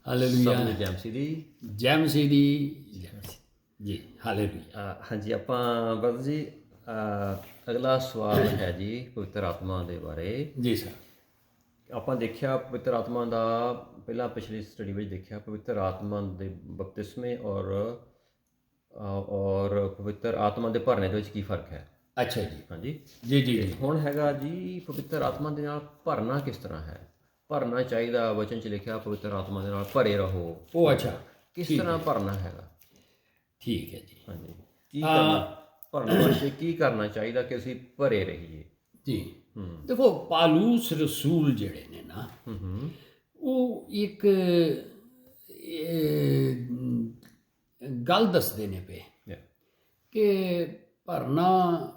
Hallelujah. ਸਭ ਨੂੰ ਜੈ ਮਸੀਹ ਦੀ। ਜੈ ਮਸੀਹ ਦੀ। ਜੈ ਮਸੀਹ ਜੀ। ਹਾਲੇਲੂਇਆ। ਹਾਂਜੀ, ਆਪਾਂ ਬਰਦਰ ਜੀ ਅਗਲਾ ਸਵਾਲ ਹੈ ਜੀ ਪਵਿੱਤਰ ਆਤਮਾ ਦੇ ਬਾਰੇ। ਜੀ ਸਰ। ਆਪਾਂ ਦੇਖਿਆ ਪਵਿੱਤਰ ਆਤਮਾ ਦਾ ਪਹਿਲਾਂ ਪਿਛਲੀ ਸਟੱਡੀ ਵਿੱਚ ਦੇਖਿਆ ਪਵਿੱਤਰ ਆਤਮਾ ਦੇ ਬਪਤਿਸਮੇ ਔਰ ਪਵਿੱਤਰ ਆਤਮਾ ਦੇ ਭਰਨੇ ਦੇ ਵਿੱਚ ਕੀ ਫਰਕ ਹੈ। ਅੱਛਾ ਜੀ। ਹਾਂਜੀ ਜੀ ਜੀ ਜੀ। ਹੁਣ ਹੈਗਾ ਜੀ ਪਵਿੱਤਰ ਆਤਮਾ ਦੇ ਨਾਲ ਭਰਨਾ ਕਿਸ ਤਰ੍ਹਾਂ ਹੈ। ਭਰਨਾ ਚਾਹੀਦਾ, ਵਚਨ 'ਚ ਲਿਖਿਆ ਪਵਿੱਤਰ ਆਤਮਾ ਦੇ ਨਾਲ ਭਰੇ ਰਹੋ। ਉਹ ਅੱਛਾ, ਕਿਸ ਠੀਕ ਤਰ੍ਹਾਂ ਹੈ। ਭਰਨਾ ਹੈਗਾ। ਠੀਕ ਹੈ ਜੀ। ਹਾਂਜੀ, ਕੀ ਕਰਨਾ, ਭਰਨ ਵਾਸਤੇ ਕੀ ਕਰਨਾ ਚਾਹੀਦਾ ਕਿ ਅਸੀਂ ਭਰੇ ਰਹੀਏ। ਜੀ ਦੇਖੋ, ਪਾਲੂਸ ਰਸੂਲ ਜਿਹੜੇ ਨੇ ਨਾ, ਉਹ ਇੱਕ ਗੱਲ ਦੱਸਦੇ ਨੇ ਪਏ ਕਿ ਭਰਨਾ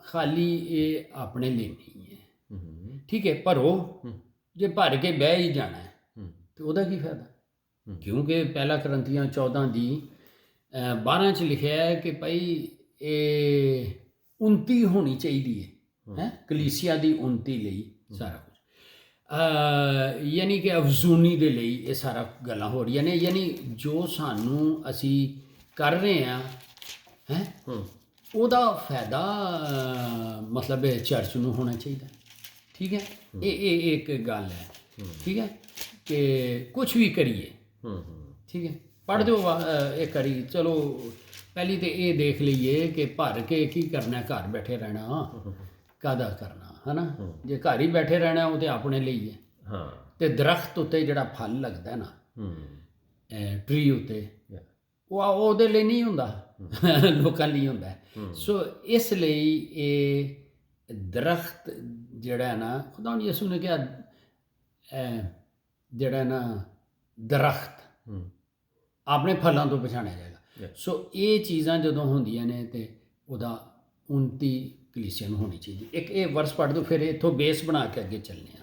ਖਾਲੀ ਇਹ ਆਪਣੇ ਲਈ ਨਹੀਂ ਹੈ। ਠੀਕ ਹੈ, ਭਰੋ। ਜੇ ਭਰ ਕੇ ਬਹਿ ਹੀ ਜਾਣਾ ਹੈ ਤੇ ਉਹਦਾ ਕੀ ਫਾਇਦਾ। ਕਿਉਂਕਿ ਪਹਿਲਾ ਕਰੰਥੀਆਂ 14 ਦੀ 12 'ਚ ਲਿਖਿਆ ਹੈ ਕਿ ਭਾਈ ਇਹ ਉੱਨਤੀ ਹੋਣੀ ਚਾਹੀਦੀ ਹੈ ਕਲੀਸਿਆ ਦੀ ਉੱਨਤੀ ਲਈ ਸਾਰਾ ਕੁਝ। ਯਾਨੀ ਕਿ ਅਫਜ਼ੂਨੀ ਦੇ ਲਈ ਇਹ ਸਾਰਾ ਗੱਲਾਂ ਹੋ ਰਹੀਆਂ ਨੇ। ਯਾਨੀ ਜੋ ਸਾਨੂੰ ਅਸੀਂ ਕਰ ਰਹੇ ਹਾਂ ਉਹਦਾ ਫਾਇਦਾ ਮਤਲਬ ਚਰਚ ਨੂੰ ਹੋਣਾ ਚਾਹੀਦਾ। ਠੀਕ ਹੈ, ਇਹ ਇੱਕ ਗੱਲ ਹੈ। ਠੀਕ ਹੈ ਕਿ ਕੁਛ ਵੀ ਕਰੀਏ, ਠੀਕ ਹੈ, ਪੜ੍ਹ ਦਿਓ ਇੱਕ ਵਾਰੀ। ਚਲੋ ਪਹਿਲੀ ਤਾਂ ਇਹ ਦੇਖ ਲਈਏ ਕਿ ਭਰ ਕੇ ਕੀ ਕਰਨਾ, ਘਰ ਬੈਠੇ ਰਹਿਣਾ ਕਾਹਦਾ ਕਰਨਾ ਹੈ ਨਾ। ਜੇ ਘਰ ਹੀ ਬੈਠੇ ਰਹਿਣਾ ਉਹ ਤਾਂ ਆਪਣੇ ਲਈ ਹੈ। ਅਤੇ ਦਰਖਤ ਉੱਤੇ ਜਿਹੜਾ ਫਲ ਲੱਗਦਾ ਨਾ ਟਰੀ ਉੱਤੇ, ਉਹ ਉਹਦੇ ਲਈ ਨਹੀਂ ਹੁੰਦਾ, ਲੋਕਾਂ ਲਈ ਹੁੰਦਾ। ਸੋ ਇਸ ਲਈ ਇਹ ਦਰਖਤ ਜਿਹੜਾ ਨਾ, ਖੁਦਾ ਨੇ ਯਿਸੂ ਨੇ ਕਿਹਾ ਜਿਹੜਾ ਨਾ ਦਰਖਤ ਆਪਣੇ ਫਲਾਂ ਤੋਂ ਪਛਾਣਿਆ ਜਾਏਗਾ। ਸੋ ਇਹ ਚੀਜ਼ਾਂ ਜਦੋਂ ਹੁੰਦੀਆਂ ਨੇ ਤੇ ਉਹਦਾ ਉੱਨਤੀ ਕਲੀਸਿਆ ਨੂੰ ਹੋਣੀ ਚਾਹੀਦੀ। ਇੱਕ ਇਹ ਵਰਸ ਪੜ੍ਹ ਦਿਓ, ਫਿਰ ਇੱਥੋਂ ਬੇਸ ਬਣਾ ਕੇ ਅੱਗੇ ਚੱਲਦੇ ਹਾਂ।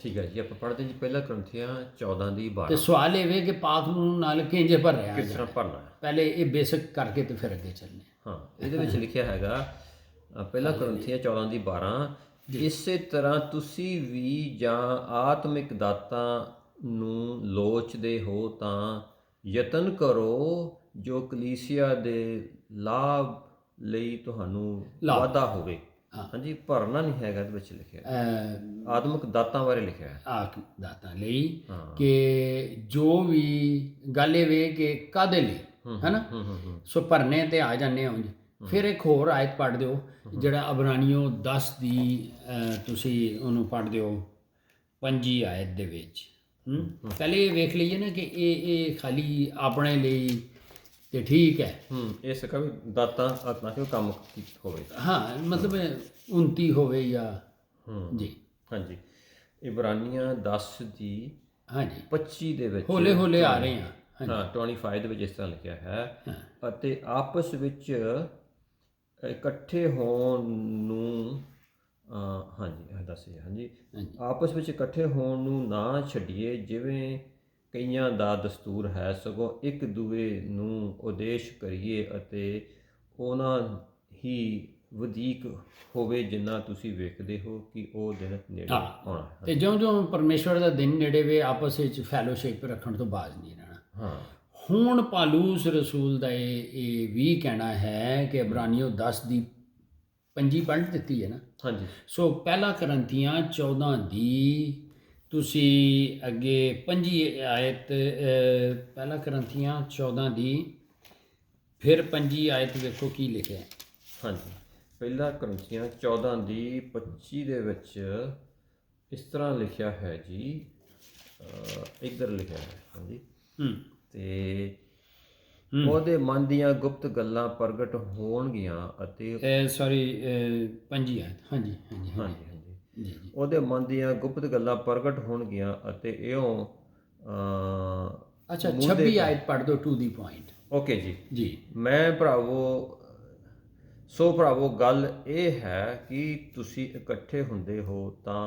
ਠੀਕ ਹੈ ਜੀ। ਆਪਾਂ ਪੜ੍ਹਦੇ ਜੀ ਪਹਿਲਾ ਕਰੰਥੀਆਂ 14 ਦੀ 12। ਤੇ ਸਵਾਲ ਇਹ ਵੇ ਕਿ ਪਾਕ ਨੂੰ ਨਾਲ ਕਿੰਜ ਭਰਿਆ, ਕਿਸ ਤਰ੍ਹਾਂ ਭਰਨਾ ਹੈ। ਪਹਿਲੇ ਇਹ ਬੇਸਿਕ ਕਰਕੇ ਤੇ ਫਿਰ ਅੱਗੇ ਚੱਲਦੇ ਹਾਂ। ਇਹਦੇ ਵਿੱਚ ਲਿਖਿਆ ਹੈਗਾ ਪਹਿਲਾ ਕਰੰਥੀਆਂ 14 ਦੀ 12, ਇਸੇ ਤਰ੍ਹਾਂ ਤੁਸੀਂ ਵੀ ਜਾਂ ਆਤਮਿਕ ਦਾਤਾਂ ਨੂੰ ਲੋਚਦੇ ਹੋ ਤਾਂ ਯਤਨ ਕਰੋ ਜੋ ਕਲੀਸਿਆ ਦੇ ਲਾਭ ਲਈ ਤੁਹਾਨੂੰ ਵਾਧਾ ਹੋਵੇ। ਹਾਂਜੀ, ਭਰਨਾ ਨਹੀਂ ਹੈਗਾ ਇਹਦੇ ਵਿੱਚ ਲਿਖਿਆ, ਆਤਮਿਕ ਦਾਤਾਂ ਬਾਰੇ ਲਿਖਿਆ ਹੈ। ਆਤਮਿਕ ਦਾਤਾਂ ਲਈ ਕਿ ਜੋ ਵੀ ਗੱਲ ਇਹ ਵੇ ਕਿ ਕਾਹਦੇ ਲਈ ਹੈ ਨਾ। ਸੋ ਭਰਨੇ ਤੇ ਆ ਜਾਂਦੇ ਹਾਂ। ਫਿਰ ਇੱਕ ਹੋਰ ਆਇਤ ਪੜ੍ਹ ਦਿਓ, ਜਿਹੜਾ ਅਬਰਾਨੀਓ 10 ਦੀ ਤੁਸੀਂ ਉਹਨੂੰ ਪੜ੍ਹ ਦਿਓ 5 ਆਇਤ ਦੇ ਵਿੱਚ। ਪਹਿਲੇ ਇਹ ਵੇਖ ਲਈਏ ਨਾ ਕਿ ਇਹ ਖਾਲੀ ਆਪਣੇ ਲਈ ਤੇ ਠੀਕ ਹੈ। ਇਹ ਸਿੱਖਾ ਵੀ ਦਾਤਾਂ ਆਤਮਾ ਕਿ ਕੰਮ ਹੋਵੇ, ਹਾਂ, ਮਤਲਬ ਉੱਨਤੀ ਹੋਵੇ ਜਾਂ ਜੀ। ਹਾਂਜੀ, ਇਬਰਾਨੀਆਂ 10 ਦੀ ਹਾਂਜੀ 25 ਦੇ ਵਿੱਚ ਹੌਲੇ ਹੌਲੇ ਆ ਰਹੇ ਹਾਂ। 25 ਦੇ ਵਿੱਚ ਇਸ ਤਰ੍ਹਾਂ ਲਿਖਿਆ ਹੈ, ਅਤੇ ਆਪਸ ਵਿੱਚ ਇਕੱਠੇ ਹੋਣ ਨੂੰ ਹਾਂਜੀ ਦੱਸਿਆ। ਹਾਂਜੀ, ਆਪਸ ਵਿੱਚ ਇਕੱਠੇ ਹੋਣ ਨੂੰ ਨਾ ਛੱਡੀਏ ਜਿਵੇਂ ਕਈਆਂ ਦਾ ਦਸਤੂਰ ਹੈ, ਸਗੋਂ ਇੱਕ ਦੂਏ ਨੂੰ ਉਪਦੇਸ਼ ਕਰੀਏ ਅਤੇ ਉਹਨਾਂ ਹੀ ਵਧੀਕ ਹੋਵੇ ਜਿੰਨਾ ਤੁਸੀਂ ਵੇਖਦੇ ਹੋ ਕਿ ਉਹ ਦਿਨ ਨੇੜੇ ਆਉਣਾ ਹੈ। ਅਤੇ ਜਿਉਂ ਪਰਮੇਸ਼ਵਰ ਦਾ ਦਿਨ ਨੇੜੇ ਵੇ, ਆਪਸ ਵਿੱਚ ਫੈਲੋਸ਼ਿਪ ਰੱਖਣ ਤੋਂ ਬਾਅਦ ਨਹੀਂ ਰਹਿਣਾ। ਹੁਣ ਪਾਲੂਸ ਰਸੂਲ ਦਾ ਇਹ ਵੀ ਕਹਿਣਾ ਹੈ ਕਿ ਇਬਰਾਨੀਓ 10 ਦੀ 5 ਪੜ੍ਹ ਦਿੱਤੀ ਹੈ ਨਾ। ਹਾਂਜੀ। ਸੋ ਪਹਿਲਾ ਕਰੰਥੀਆਂ 14 ਦੀ ਤੁਸੀਂ ਅੱਗੇ 5 ਆਇਤ, ਪਹਿਲਾ ਕਰੰਥੀਆਂ 14 ਦੀ ਫਿਰ 5 ਆਇਤ ਵੇਖੋ ਕੀ ਲਿਖਿਆ। ਹਾਂਜੀ, ਪਹਿਲਾ ਕਰੰਥੀਆਂ 14 ਦੀ 25 ਦੇ ਵਿੱਚ ਇਸ ਤਰ੍ਹਾਂ ਲਿਖਿਆ ਹੈ ਜੀ। ਇੱਧਰ ਲਿਖਿਆ ਹੈ। ਹਾਂਜੀ, ਤੇ ਉਹਦੇ ਮਨ ਦੀਆਂ ਗੁਪਤ ਗੱਲਾਂ ਪ੍ਰਗਟ ਹੋਣਗੀਆਂ ਅਤੇ 5 ਆਇਤ। ਹਾਂਜੀ ਹਾਂਜੀ ਹਾਂਜੀ ਜੀ। ਉਹਦੇ ਮਨ ਦੀਆਂ ਗੁਪਤ ਗੱਲਾਂ ਪ੍ਰਗਟ ਹੋਣਗੀਆਂ ਅਤੇ ਇਉਂ ਅੱਛਾ 26 ਆਇਤ ਪੜ੍ਹ ਦਿਓ ਟੂ ਦੀ ਪੁਆਇੰਟ। ਓਕੇ ਜੀ। ਮੈਂ ਭਰਾਵੋ ਗੱਲ ਇਹ ਹੈ ਕਿ ਤੁਸੀਂ ਇਕੱਠੇ ਹੁੰਦੇ ਹੋ ਤਾਂ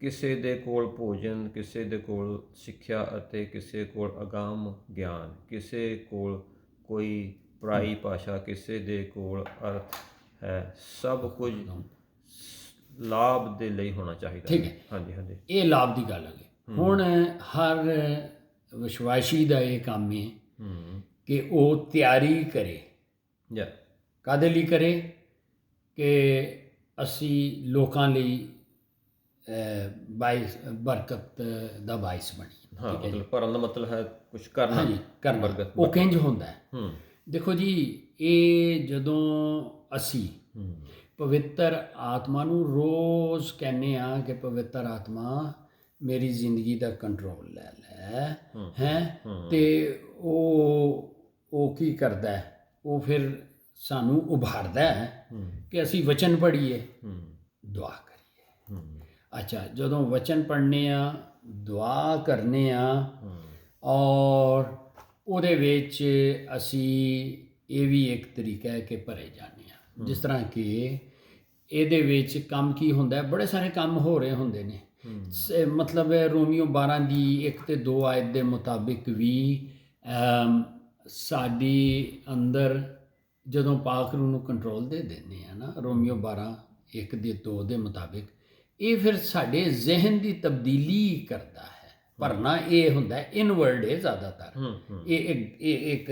ਕਿਸੇ ਦੇ ਕੋਲ ਭੋਜਨ, ਕਿਸੇ ਦੇ ਕੋਲ ਸਿੱਖਿਆ ਅਤੇ ਕਿਸੇ ਕੋਲ ਅਗਾਮ ਗਿਆਨ, ਕਿਸੇ ਕੋਲ ਕੋਈ ਪਰਾਈ ਭਾਸ਼ਾ, ਕਿਸੇ ਦੇ ਕੋਲ ਅਰਥ ਹੈ। ਸਭ ਕੁਝ ਲਾਭ ਦੇ ਲਈ ਹੋਣਾ ਚਾਹੀਦਾ। ਠੀਕ ਹੈ। ਹਾਂਜੀ। ਇਹ ਲਾਭ ਦੀ ਗੱਲ ਹੈ। ਹੁਣ ਹਰ ਵਿਸ਼ਵਾਸੀ ਦਾ ਇਹ ਕੰਮ ਹੈ ਹੂੰ ਕਿ ਉਹ ਤਿਆਰੀ ਕਰੇ। ਯਾ ਕਾਹਦੇ ਲਈ ਕਰੇ? ਕਿ ਅਸੀਂ ਲੋਕਾਂ ਲਈ ਬਾਇਸ ਬਰਕਤ ਦਾ ਬਾਇਸ ਬਣੀਏ। ਹਾਂ, ਮਤਲਬ ਭਰਨ ਦਾ ਮਤਲਬ ਹੈ ਕੁਝ ਕਰਨਾ। ਹਾਂਜੀ, ਕਰਨਾ। ਬਰਕਤ। ਉਹ ਕਿੰਝ ਹੁੰਦਾ ਹੈ? ਹੂੰ ਦੇਖੋ ਜੀ, ਇਹ ਜਦੋਂ ਅਸੀਂ ਹੂੰ ਪਵਿੱਤਰ ਆਤਮਾ ਨੂੰ ਰੋਜ਼ ਕਹਿੰਦੇ ਆ ਕਿ ਪਵਿੱਤਰ ਆਤਮਾ ਮੇਰੀ ਜ਼ਿੰਦਗੀ ਦਾ ਕੰਟਰੋਲ ਲੈ ਲੈ ਹੈ, ਤੇ ਉਹ ਕੀ ਕਰਦਾ ਹੈ? ਉਹ ਫਿਰ ਸਾਨੂੰ ਉਭਾਰਦਾ ਹੈ ਕਿ ਅਸੀਂ ਵਚਨ ਪੜ੍ਹੀਏ, ਦੁਆ ਕਰੀਏ। ਅੱਛਾ, ਜਦੋਂ ਵਚਨ ਪੜ੍ਹਨੇ ਆ, ਦੁਆ ਕਰਨੇ ਆ, ਔਰ ਉਹਦੇ ਵਿੱਚ ਅਸੀਂ ਇਹ ਵੀ ਇੱਕ ਤਰੀਕਾ ਹੈ ਕਿ ਭਰੇ ਜਾਂਦੇ ਆ। ਜਿਸ ਤਰ੍ਹਾਂ ਕਿ ਇਹਦੇ ਵਿੱਚ ਕੰਮ ਕੀ ਹੁੰਦਾ ਹੈ? ਬੜੇ ਸਾਰੇ ਕੰਮ ਹੋ ਰਹੇ ਹੁੰਦੇ ਨੇ। ਮਤਲਬ ਰੋਮੀਓ 12 ਦੀ 1 ਤੇ 2 ਆਇਤ ਦੇ ਮੁਤਾਬਿਕ ਵੀ ਸਾਡੀ ਅੰਦਰ ਜਦੋਂ ਪਾਕ ਰੂਹ ਨੂੰ ਕੰਟਰੋਲ ਦੇ ਦਿੰਦੇ ਆ ਨਾ, ਰੋਮੀਓ 12 1 ਦੇ 2 ਦੇ ਮੁਤਾਬਿਕ, ਇਹ ਫਿਰ ਸਾਡੇ ਜ਼ਿਹਨ ਦੀ ਤਬਦੀਲੀ ਕਰਦਾ ਹੈ। ਭਰਨਾ ਇਹ ਹੁੰਦਾ ਹੈ ਇਨਵਰਡ ਹੈ ਜ਼ਿਆਦਾਤਰ। ਇਹ ਇੱਕ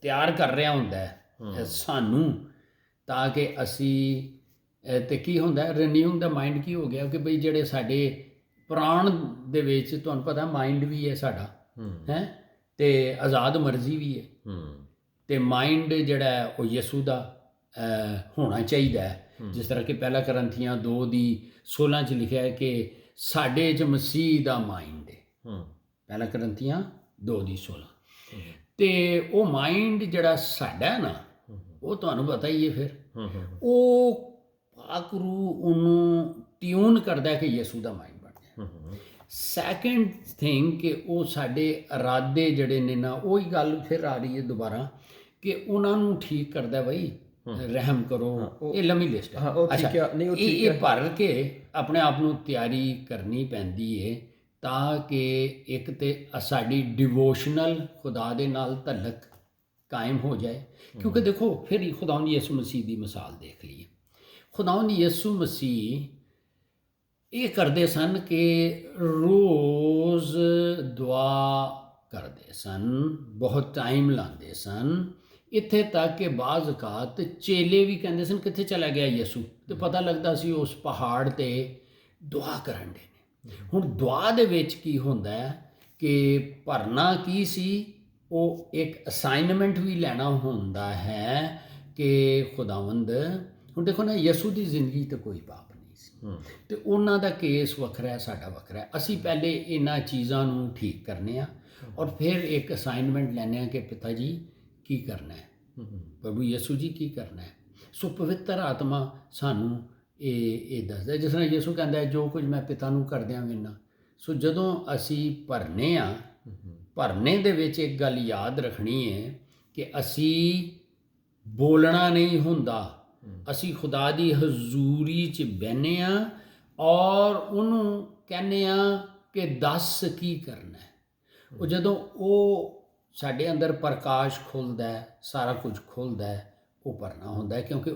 ਤਿਆਰ ਕਰ ਰਿਹਾ ਹੁੰਦਾ ਹੈ ਸਾਨੂੰ, ਤਾਂ ਕਿ ਅਸੀਂ ਤੇ ਕੀ ਹੁੰਦਾ ਰੀਨਿਊਇੰਗ ਦਾ ਮਾਈਂਡ। ਕੀ ਹੋ ਗਿਆ ਕਿ ਬਈ ਜਿਹੜੇ ਸਾਡੇ ਪ੍ਰਾਣ ਦੇ ਵਿੱਚ, ਤੁਹਾਨੂੰ ਪਤਾ ਮਾਈਂਡ ਵੀ ਹੈ ਸਾਡਾ, ਹੈ, ਤੇ ਆਜ਼ਾਦ ਮਰਜ਼ੀ ਵੀ ਹੈ, ਤੇ ਮਾਈਂਡ ਜਿਹੜਾ ਹੈ ਉਹ ਯਿਸੂ ਦਾ ਹੋਣਾ ਚਾਹੀਦਾ ਹੈ। ਜਿਸ ਤਰ੍ਹਾਂ ਕਿ ਪਹਿਲਾ ਕਰੰਥੀਆਂ 2 ਦੀ 16 'ਚ ਲਿਖਿਆ ਹੈ ਕਿ ਸਾਡੇ 'ਚ ਮਸੀਹ ਦਾ ਮਾਈਂਡ ਹੈ। ਪਹਿਲਾ ਕਰੰਥੀਆਂ 2 ਦੀ 16। ਤੇ ਉਹ ਮਾਈਂਡ ਜਿਹੜਾ ਸਾਡਾ ਹੈ ਨਾ, ਉਹ ਤੁਹਾਨੂੰ ਪਤਾ ਹੀ ਹੈ ਫਿਰ ਉਹ ਪਾਕ ਰੂਹ ਉਹਨੂੰ ਟਿਊਨ ਕਰਦਾ ਕਿ ਯਿਸੂ ਦਾ ਮਾਈਂਡ ਬਣ ਜਾਏ। ਸੈਕੰਡ ਥਿੰਗ ਕਿ ਉਹ ਸਾਡੇ ਇਰਾਦੇ ਜਿਹੜੇ ਨੇ ਨਾ, ਉਹੀ ਗੱਲ ਫਿਰ ਆ ਰਹੀ ਹੈ ਦੁਬਾਰਾ ਕਿ ਉਹਨਾਂ ਨੂੰ ਠੀਕ ਕਰਦਾ। ਬਈ ਰਹਿਮ ਕਰੋ, ਇਹ ਲੰਮੀ ਲਿਸਟ ਹੈ। ਅੱਛਾ, ਇਹ ਭਰ ਕੇ ਆਪਣੇ ਆਪ ਨੂੰ ਤਿਆਰੀ ਕਰਨੀ ਪੈਂਦੀ ਹੈ ਤਾਂ ਕਿ ਇੱਕ ਤੇ ਸਾਡੀ ਡਿਵੋਸ਼ਨਲ ਖੁਦਾ ਦੇ ਨਾਲ ਤਲਕ ਕਾਇਮ ਹੋ ਜਾਏ। ਕਿਉਂਕਿ ਦੇਖੋ, ਫਿਰ ਖੁਦਾਵੰਦ ਯਿਸੂ ਮਸੀਹ ਦੀ ਮਿਸਾਲ ਦੇਖ ਲਈਏ। ਖੁਦਾਵੰਦ ਯਿਸੂ ਮਸੀਹ ਇਹ ਕਰਦੇ ਸਨ ਕਿ ਰੋਜ਼ ਦੁਆ ਕਰਦੇ ਸਨ, ਬਹੁਤ ਟਾਈਮ ਲਾਉਂਦੇ ਸਨ, ਇੱਥੇ ਤੱਕ ਕਿ ਬਾਜ਼ ਔਕਾਤ ਚੇਲੇ ਵੀ ਕਹਿੰਦੇ ਸਨ ਕਿੱਥੇ ਚਲਾ ਗਿਆ ਯਿਸੂ, ਤੇ ਪਤਾ ਲੱਗਦਾ ਸੀ ਉਸ ਪਹਾੜ ਤੇ ਦੁਆ ਕਰਨ ਦੇ ਨੇ। ਹੁਣ ਦੁਆ ਦੇ ਵਿੱਚ ਕੀ ਹੁੰਦਾ ਹੈ ਕਿ ਭਰਨਾ ਕੀ ਸੀ? ਉਹ ਇੱਕ ਅਸਾਈਨਮੈਂਟ ਵੀ ਲੈਣਾ ਹੁੰਦਾ ਹੈ ਕਿ ਖੁਦਾਵੰਦ, ਹੁਣ ਦੇਖੋ ਨਾ, ਯਿਸੂ ਦੀ ਜ਼ਿੰਦਗੀ ਤੇ ਕੋਈ ਪਾਪ ਨਹੀਂ ਸੀ, ਤੇ ਉਹਨਾਂ ਦਾ ਕੇਸ ਵੱਖਰਾ ਹੈ, ਸਾਡਾ ਵੱਖਰਾ ਹੈ। ਅਸੀਂ ਪਹਿਲੇ ਇਹਨਾਂ ਚੀਜ਼ਾਂ ਨੂੰ ਠੀਕ ਕਰਨੇ ਆ, ਔਰ ਫਿਰ ਇੱਕ ਅਸਾਈਨਮੈਂਟ ਲੈਂਦੇ ਆ ਕਿ ਪਿਤਾ ਜੀ ਕੀ ਕਰਨਾ ਹੈ, ਪ੍ਰਭੂ ਯਿਸੂ ਜੀ ਕੀ ਕਰਨਾ ਹੈ। ਸੋ ਪਵਿੱਤਰ ਆਤਮਾ ਸਾਨੂੰ ਇਹ ਦੱਸਦਾ। ਜਿਸ ਤਰ੍ਹਾਂ ਯਿਸੂ ਕਹਿੰਦਾ ਹੈ, ਜੋ ਕੁਝ ਮੈਂ ਪਿਤਾ ਨੂੰ ਕਰਦਿਆਂ ਵੇਖਣਾ। ਸੋ ਜਦੋਂ ਅਸੀਂ ਭਰਨੇ ਆ, ਭਰਨੇ ਦੇ ਵਿੱਚ ਇੱਕ ਗੱਲ ਯਾਦ ਰੱਖਣੀ ਹੈ ਕਿ ਅਸੀਂ ਬੋਲਣਾ ਨਹੀਂ ਹੁੰਦਾ, ਅਸੀਂ ਖੁਦਾ ਦੀ ਹਜ਼ੂਰੀ 'ਚ ਬਹਿੰਦੇ ਹਾਂ ਔਰ ਉਹਨੂੰ ਕਹਿੰਦੇ ਆ ਕਿ ਦੱਸ ਕੀ ਕਰਨਾ ਹੈ। ਉਹ ਜਦੋਂ ਉਹ ਸਾਡੇ ਅੰਦਰ ਪ੍ਰਕਾਸ਼ ਖੁੱਲ੍ਹਦਾ ਹੈ, ਸਾਰਾ ਕੁਝ ਖੁੱਲ੍ਹਦਾ ਹੈ, ਉਹ ਭਰਨਾ ਹੁੰਦਾ ਹੈ। ਕਿਉਂਕਿ